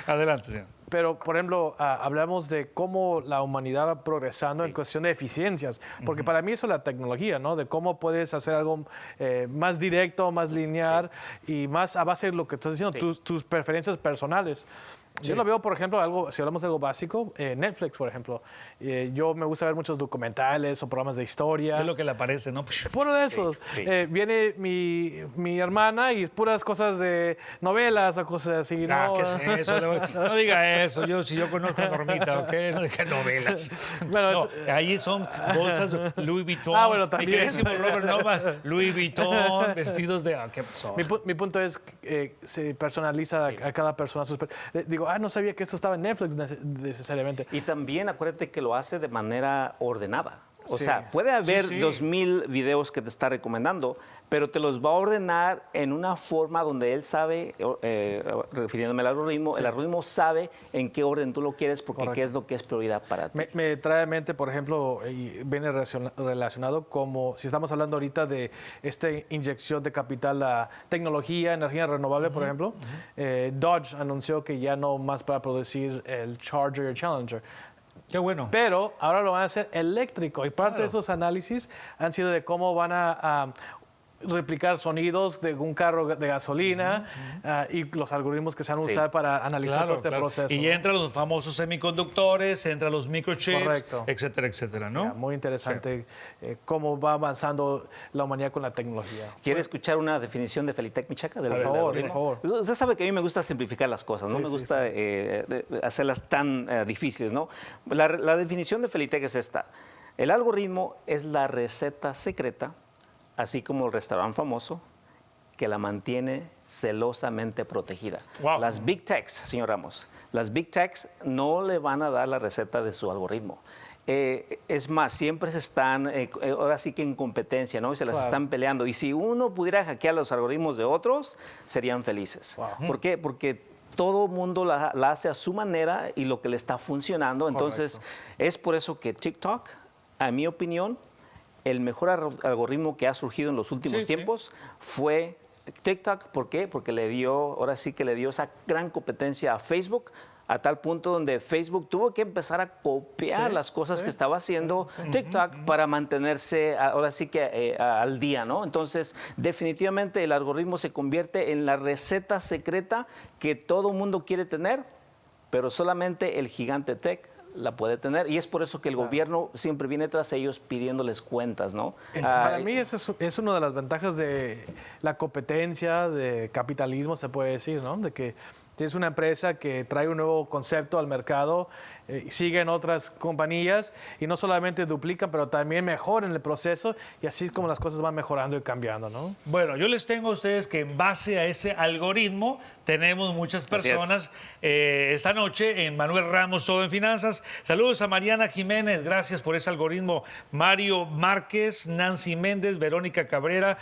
Adelante, señor. Pero, por ejemplo, hablamos de cómo la humanidad va progresando en cuestión de eficiencias, porque para mí eso es la tecnología, ¿no? De cómo puedes hacer algo más directo, más lineal y más a base de lo que estás diciendo, tus preferencias personales. Yo lo veo, por ejemplo, si hablamos de algo básico, Netflix, por ejemplo. Yo me gusta ver muchos documentales o programas de historia. Es lo que le aparece, ¿no? Puro de esos. Viene mi hermana y puras cosas de novelas o cosas así. ¿No? ¿Qué es eso? No diga eso. Si yo conozco a Normita, ¿ok? No diga novelas. Bueno, ahí son bolsas Louis Vuitton. Bueno, también. Mi queridísimo Robert Novas, Louis Vuitton, vestidos de... ¿qué pasó? Mi punto es que se personaliza a cada persona. Digo, no sabía que esto estaba en Netflix necesariamente. Y también acuérdate que lo hace de manera ordenada. O sea, puede haber 2,000 videos que te está recomendando, pero te los va a ordenar en una forma donde él sabe, refiriéndome al algoritmo, el algoritmo sabe en qué orden tú lo quieres porque qué es lo que es prioridad para ti. Me trae a mente, por ejemplo, y viene relacionado como si estamos hablando ahorita de esta inyección de capital a tecnología, energía renovable, por ejemplo. Dodge anunció que ya no más para producir el Charger y el Challenger. Qué bueno. Pero ahora lo van a hacer eléctrico y parte de esos análisis han sido de cómo van a replicar sonidos de un carro de gasolina y los algoritmos que se van a usar para analizar todo este proceso. Y entran los famosos semiconductores, entran los microchips, etcétera, etcétera, ¿no? Muy interesante cómo va avanzando la humanidad con la tecnología. ¿Quiere escuchar una definición de Felitec Michaca? Por favor. Usted sabe que a mí me gusta simplificar las cosas, no me gusta hacerlas tan difíciles, ¿no? La definición de Felitec es esta. El algoritmo es la receta secreta, así como el restaurante famoso, que la mantiene celosamente protegida. Wow. Las Big Techs, señor Ramos, las Big Techs no le van a dar la receta de su algoritmo. Es más, siempre se están, ahora sí que en competencia, ¿no? Y se las están peleando. Y si uno pudiera hackear los algoritmos de otros, serían felices. Wow. ¿Por qué? Porque todo el mundo la hace a su manera y lo que le está funcionando. Entonces, es por eso que TikTok, a mi opinión, el mejor algoritmo que ha surgido en los últimos tiempos fue TikTok. ¿Por qué? Porque le dio, ahora sí que le dio esa gran competencia a Facebook, a tal punto donde Facebook tuvo que empezar a copiar las cosas que estaba haciendo TikTok para mantenerse, ahora sí que al día, ¿no? Entonces, definitivamente el algoritmo se convierte en la receta secreta que todo mundo quiere tener, pero solamente el gigante tech la puede tener, y es por eso que el gobierno siempre viene tras ellos pidiéndoles cuentas, ¿no? Para mí esa es una de las ventajas de la competencia, de capitalismo, se puede decir, ¿no? De que tienes una empresa que trae un nuevo concepto al mercado, siguen otras compañías y no solamente duplican, pero también mejoran el proceso, y así es como las cosas van mejorando y cambiando, ¿no? Bueno, yo les tengo a ustedes que en base a ese algoritmo tenemos muchas personas esta noche en Manuel Ramos, Todo en Finanzas. Saludos a Mariana Jiménez, gracias por ese algoritmo. Mario Márquez, Nancy Méndez, Verónica Cabrera.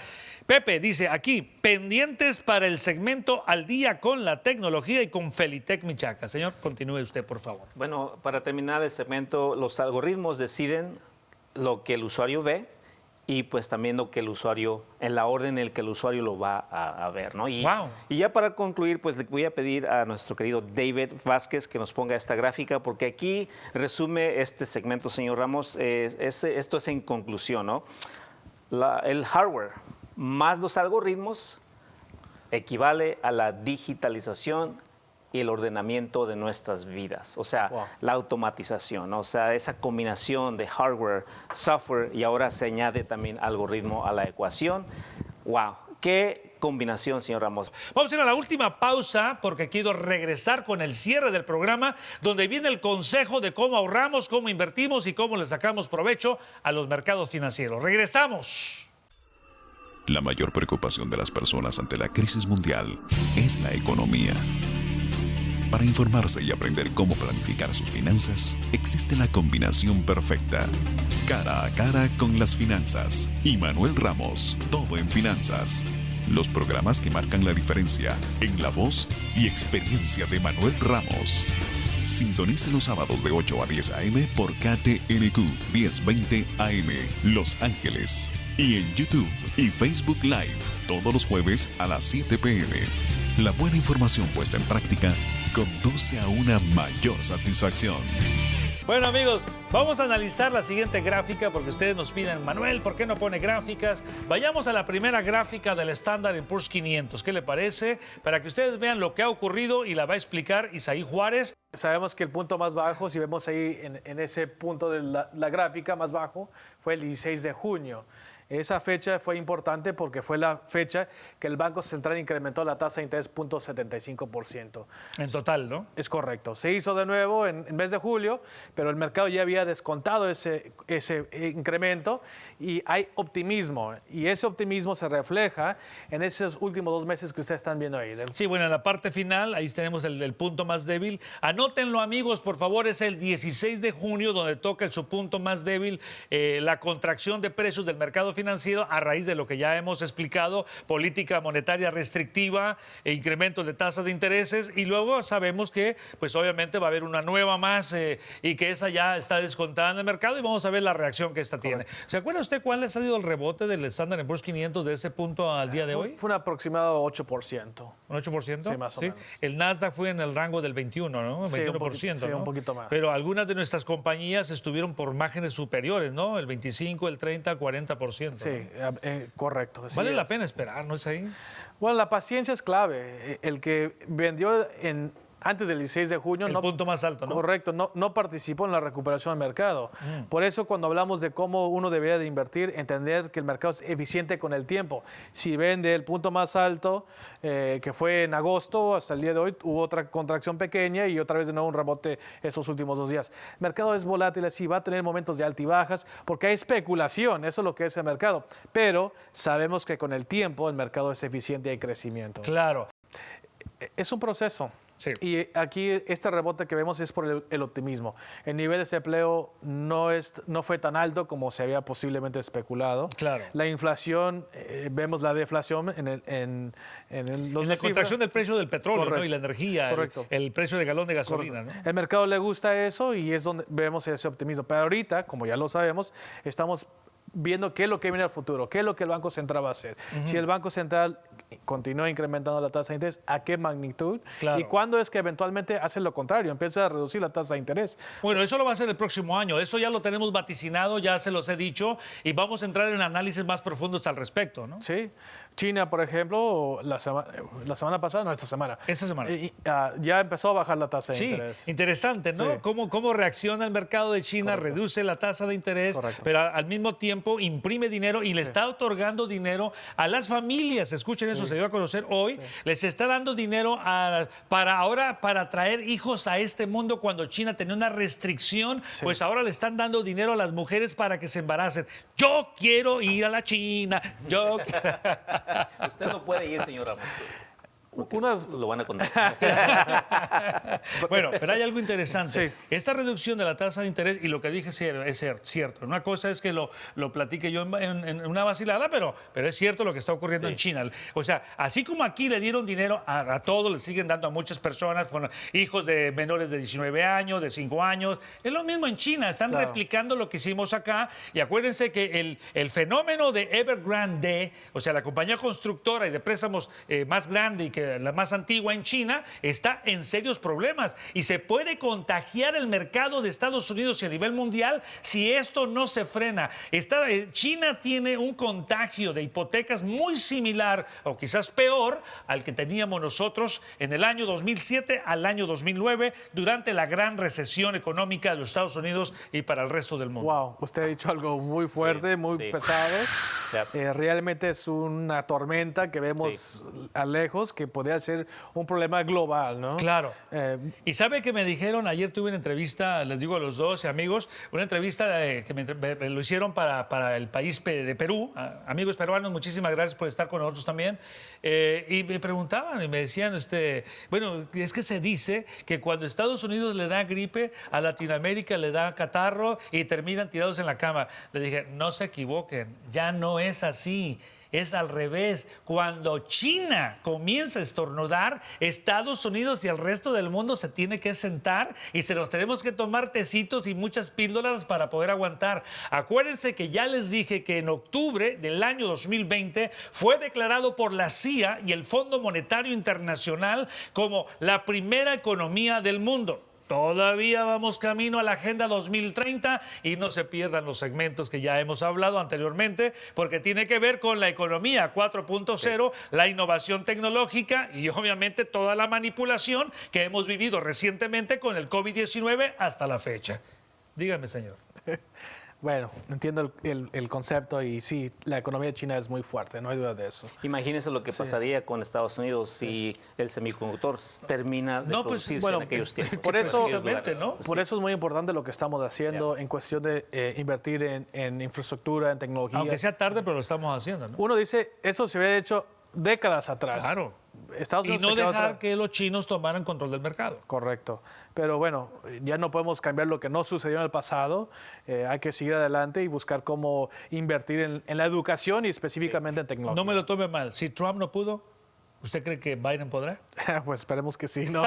Pepe dice aquí, pendientes para el segmento Al Día con la Tecnología y con Felitec Michaca. Señor, continúe usted, por favor. Bueno, para terminar el segmento, los algoritmos deciden lo que el usuario ve y pues también lo que el usuario, en la orden en la que el usuario lo va a ver, ¿no? Y ya para concluir, pues le voy a pedir a nuestro querido David Vázquez que nos ponga esta gráfica, porque aquí resume este segmento, señor Ramos. Esto es en conclusión, ¿no? El hardware más los algoritmos equivale a la digitalización y el ordenamiento de nuestras vidas. O sea, la automatización, ¿no? O sea, esa combinación de hardware, software y ahora se añade también algoritmo a la ecuación. ¡Wow! ¡Qué combinación, señor Ramos! Vamos a ir a la última pausa porque quiero regresar con el cierre del programa, donde viene el consejo de cómo ahorramos, cómo invertimos y cómo le sacamos provecho a los mercados financieros. ¡Regresamos! La mayor preocupación de las personas ante la crisis mundial es la economía. Para informarse y aprender cómo planificar sus finanzas, existe la combinación perfecta. Cara a cara con las finanzas. Y Manuel Ramos, Todo en Finanzas. Los programas que marcan la diferencia en la voz y experiencia de Manuel Ramos. Sintonice los sábados de 8 a 10 a.m. por KTNQ 1020 AM, Los Ángeles. Y en YouTube y Facebook Live, todos los jueves a las 7 p.m. La buena información puesta en práctica conduce a una mayor satisfacción. Bueno, amigos, vamos a analizar la siguiente gráfica porque ustedes nos piden, Manuel, ¿por qué no pone gráficas? Vayamos a la primera gráfica del Standard & Poor's 500. ¿Qué le parece? Para que ustedes vean lo que ha ocurrido y la va a explicar Isaí Juárez. Sabemos que el punto más bajo, si vemos ahí en ese punto de la gráfica más bajo, fue el 16 de junio. Esa fecha fue importante porque fue la fecha que el Banco Central incrementó la tasa de interés 0.75%. En total, ¿no? Es correcto. Se hizo de nuevo en mes de julio, pero el mercado ya había descontado ese incremento y hay optimismo. Y ese optimismo se refleja en esos últimos 2 meses que ustedes están viendo ahí. Sí, bueno, en la parte final, ahí tenemos el punto más débil. Anótenlo, amigos, por favor, es el 16 de junio donde toca su punto más débil, la contracción de precios del mercado financiero a raíz de lo que ya hemos explicado, política monetaria restrictiva, incremento de tasas de intereses, y luego sabemos que pues obviamente va a haber una nueva más y que esa ya está descontada en el mercado y vamos a ver la reacción que esta tiene. ¿Se acuerda usted cuál ha sido el rebote del Standard & Poor's 500 de ese punto al día de hoy? Fue un aproximado 8%. ¿Un 8%? Sí, más o menos. El Nasdaq fue en el rango del 21, ¿no? 21%, sí, ¿no? un poquito más. Pero algunas de nuestras compañías estuvieron por márgenes superiores, ¿no? El 25, el 30, 40%. Sí, correcto. Vale la pena esperar, ¿no es ahí? Bueno, la paciencia es clave. El que vendió antes del 16 de junio... El punto más alto, ¿no? Correcto, no participó en la recuperación del mercado. Por eso cuando hablamos de cómo uno debería de invertir, entender que el mercado es eficiente con el tiempo. Si vende el punto más alto, que fue en agosto, hasta el día de hoy, hubo otra contracción pequeña y otra vez de nuevo un rebote esos últimos 2 días. El mercado es volátil así, va a tener momentos de altibajas, porque hay especulación, eso es lo que es el mercado. Pero sabemos que con el tiempo el mercado es eficiente y hay crecimiento. Claro. Es un proceso. Sí. Y aquí este rebote que vemos es por el optimismo. El nivel de desempleo no fue tan alto como se había posiblemente especulado. Claro. La inflación, vemos la deflación en la contracción del precio del petróleo, ¿no? Y la energía, Correcto. el precio de galón de gasolina, ¿no? El mercado le gusta eso y es donde vemos ese optimismo. Pero ahorita, como ya lo sabemos, estamos viendo qué es lo que viene al futuro, qué es lo que el Banco Central va a hacer. Si el Banco Central continúa incrementando la tasa de interés, ¿a qué magnitud? Claro. ¿Y cuándo es que eventualmente hace lo contrario, empieza a reducir la tasa de interés? Bueno, eso lo va a hacer el próximo año. Eso ya lo tenemos vaticinado, ya se los he dicho, y vamos a entrar en análisis más profundos al respecto, ¿no? Sí. China, por ejemplo, la semana pasada, no, esta semana. Esta semana. Ya empezó a bajar la tasa de interés. Sí, interesante, ¿no? Sí. ¿Cómo reacciona el mercado de China? Correcto. Reduce la tasa de interés, Correcto. pero al mismo tiempo imprime dinero y le está otorgando dinero a las familias. Escuchen eso, se dio a conocer hoy. Sí. Les está dando dinero para traer hijos a este mundo cuando China tenía una restricción. Sí. Pues ahora le están dando dinero a las mujeres para que se embaracen. Yo quiero ir a la China. Usted no puede ir, señor Ramos. Lo van a contar. Bueno, pero hay algo interesante. Sí. Esta reducción de la tasa de interés, y lo que dije es cierto. Una cosa es que lo platique yo en una vacilada, pero es cierto lo que está ocurriendo en China. O sea, así como aquí le dieron dinero a todos, le siguen dando a muchas personas, bueno, hijos de menores de 19 años, de 5 años. Es lo mismo en China. Están replicando lo que hicimos acá. Y acuérdense que el fenómeno de Evergrande, o sea, la compañía constructora y de préstamos más grande y que la más antigua en China, está en serios problemas y se puede contagiar el mercado de Estados Unidos y a nivel mundial si esto no se frena. China tiene un contagio de hipotecas muy similar o quizás peor al que teníamos nosotros en el año 2007 al año 2009 durante la gran recesión económica de los Estados Unidos y para el resto del mundo. Wow, usted ha dicho algo muy fuerte, muy pesado. Realmente es una tormenta que vemos a lejos que podría ser un problema global, ¿no? Claro. Y sabe que me dijeron, ayer tuve una entrevista, les digo a los dos amigos, una entrevista que me lo hicieron para el país de Perú. Amigos peruanos, muchísimas gracias por estar con nosotros también. Y me preguntaban y me decían, bueno, es que se dice que cuando Estados Unidos le da gripe, a Latinoamérica le da catarro y terminan tirados en la cama. Le dije, no se equivoquen, ya no es así. Es al revés. Cuando China comienza a estornudar, Estados Unidos y el resto del mundo se tiene que sentar y se nos tenemos que tomar tecitos y muchas píldoras para poder aguantar. Acuérdense que ya les dije que en octubre del año 2020 fue declarado por la CIA y el Fondo Monetario Internacional como la primera economía del mundo. Todavía vamos camino a la Agenda 2030 y no se pierdan los segmentos que ya hemos hablado anteriormente porque tiene que ver con la economía 4.0, la innovación tecnológica y obviamente toda la manipulación que hemos vivido recientemente con el COVID-19 hasta la fecha. Dígame, señor. Bueno, entiendo el concepto y sí, la economía china es muy fuerte, no hay duda de eso. Imagínese lo que pasaría con Estados Unidos si el semiconductor termina de producirse en aquellos tiempos. Por eso es muy importante lo que estamos haciendo en cuestión de invertir en infraestructura, en tecnología. Aunque sea tarde, pero lo estamos haciendo, ¿no? Uno dice, eso se hubiera hecho décadas atrás. Claro. Estados Unidos y no dejar que los chinos tomaran control del mercado. Correcto. Pero bueno, ya no podemos cambiar lo que no sucedió en el pasado. Hay que seguir adelante y buscar cómo invertir en la educación y específicamente en tecnología. No me lo tome mal. Si Trump no pudo, ¿usted cree que Biden podrá? Pues esperemos que sí, ¿no?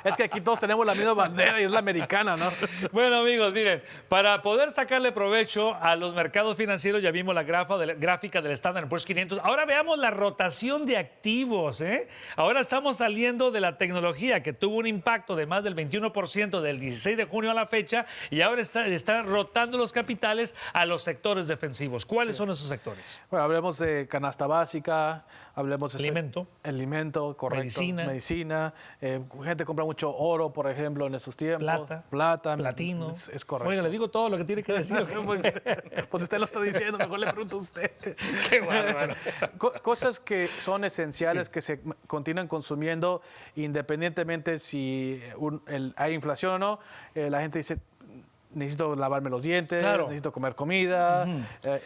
Es que aquí todos tenemos la misma bandera y es la americana, ¿no? Bueno, amigos, miren, para poder sacarle provecho a los mercados financieros, ya vimos la gráfica del Standard & Poor's 500. Ahora veamos la rotación de activos, ¿eh? Ahora estamos saliendo de la tecnología, que tuvo un impacto de más del 21% del 16 de junio a la fecha, y ahora está rotando los capitales a los sectores defensivos. ¿Cuáles son esos sectores? Bueno, hablemos de canasta básica, hablemos de alimento, correcto. Medicina. Gente compra mucho oro, por ejemplo, en estos tiempos. Plata. Platino. Es correcto. Oiga, le digo todo lo que tiene que decir. Pues usted lo está diciendo, mejor le pregunto a usted. Qué bárbaro. Cosas que son esenciales, que se continúan consumiendo independientemente si hay inflación o no. La gente dice, necesito lavarme los dientes, necesito comer comida.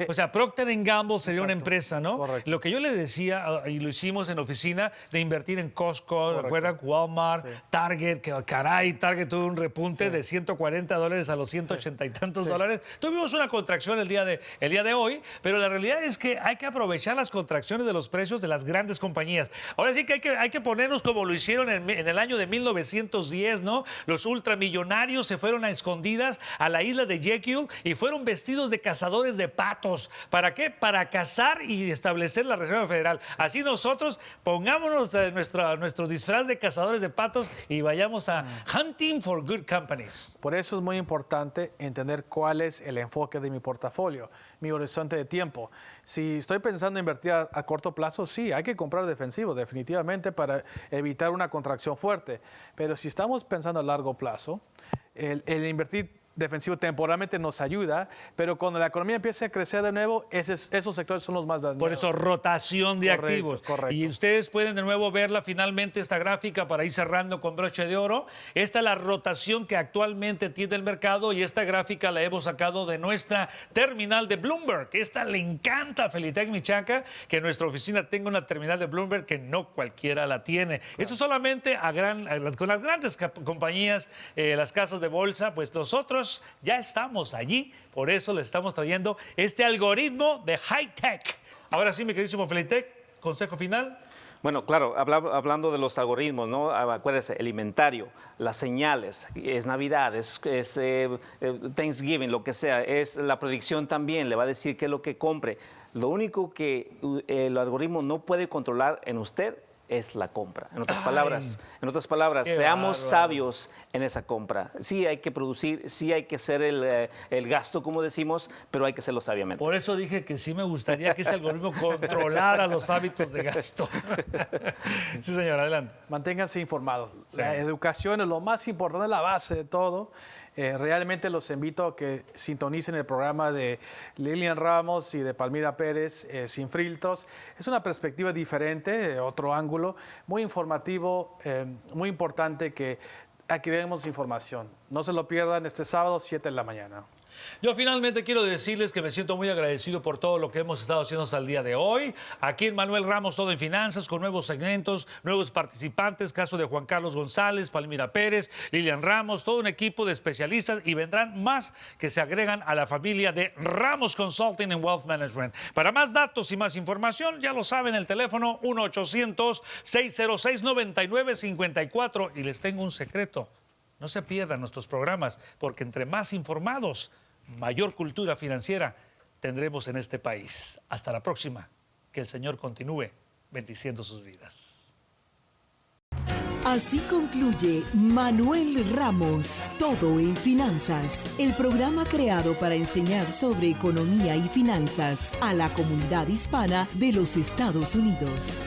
O sea, Procter & Gamble sería una empresa, ¿no? Correcto. Lo que yo le decía, y lo hicimos en oficina, de invertir en Costco, ¿recuerdan? Walmart, Target, que caray, Target tuvo un repunte de $140 a los 180 y tantos dólares. Tuvimos una contracción el día de hoy, pero la realidad es que hay que aprovechar las contracciones de los precios de las grandes compañías. Ahora sí que hay que ponernos como lo hicieron en el año de 1910, ¿no? Los ultramillonarios se fueron a escondidas a la isla de Jekyll y fueron vestidos de cazadores de patos. ¿Para qué? Para cazar y establecer la Reserva Federal. Así nosotros pongámonos nuestro disfraz de cazadores de patos y vayamos a hunting for good companies. Por eso es muy importante entender cuál es el enfoque de mi portafolio, mi horizonte de tiempo. Si estoy pensando en invertir a corto plazo, sí, hay que comprar defensivo, definitivamente, para evitar una contracción fuerte. Pero si estamos pensando a largo plazo, el invertir defensivo temporalmente nos ayuda, pero cuando la economía empiece a crecer de nuevo, esos sectores son los más dañados. Por eso, rotación de activos. Correcto. Y ustedes pueden de nuevo verla finalmente, esta gráfica, para ir cerrando con broche de oro. Esta es la rotación que actualmente tiene el mercado y esta gráfica la hemos sacado de nuestra terminal de Bloomberg. Esta le encanta a Felitec Michaca, que nuestra oficina tenga una terminal de Bloomberg, que no cualquiera la tiene. Esto solamente con las grandes compañías, las casas de bolsa, pues nosotros ya estamos allí, por eso les estamos trayendo este algoritmo de high tech. Ahora sí, mi queridísimo Felitec, consejo final. Bueno, claro, hablando de los algoritmos, ¿no? Acuérdese, el inventario, las señales, es Navidad, es Thanksgiving, lo que sea, es la predicción también, le va a decir qué es lo que compre. Lo único que el algoritmo no puede controlar en usted es la compra. En otras palabras, seamos sabios en esa compra. Sí hay que producir, sí hay que hacer el gasto, como decimos, pero hay que hacerlo sabiamente. Por eso dije que sí me gustaría que ese algoritmo controlara los hábitos de gasto. Sí, señor, adelante. Manténganse informados. Sí. La educación es lo más importante, es la base de todo. Realmente los invito a que sintonicen el programa de Lilian Ramos y de Palmira Pérez, Sin Filtros. Es una perspectiva diferente, otro ángulo, muy informativo, muy importante que adquiramos información. No se lo pierdan este sábado, 7 de la mañana. Yo finalmente quiero decirles que me siento muy agradecido por todo lo que hemos estado haciendo hasta el día de hoy. Aquí en Manuel Ramos, Todo en Finanzas, con nuevos segmentos, nuevos participantes, caso de Juan Carlos González, Palmira Pérez, Lilian Ramos, todo un equipo de especialistas y vendrán más que se agregan a la familia de Ramos Consulting and Wealth Management. Para más datos y más información, ya lo saben, el teléfono 1-800-606-9954. Y les tengo un secreto. No se pierdan nuestros programas, porque entre más informados, mayor cultura financiera tendremos en este país. Hasta la próxima. Que el Señor continúe bendiciendo sus vidas. Así concluye Manuel Ramos, Todo en Finanzas, el programa creado para enseñar sobre economía y finanzas a la comunidad hispana de los Estados Unidos.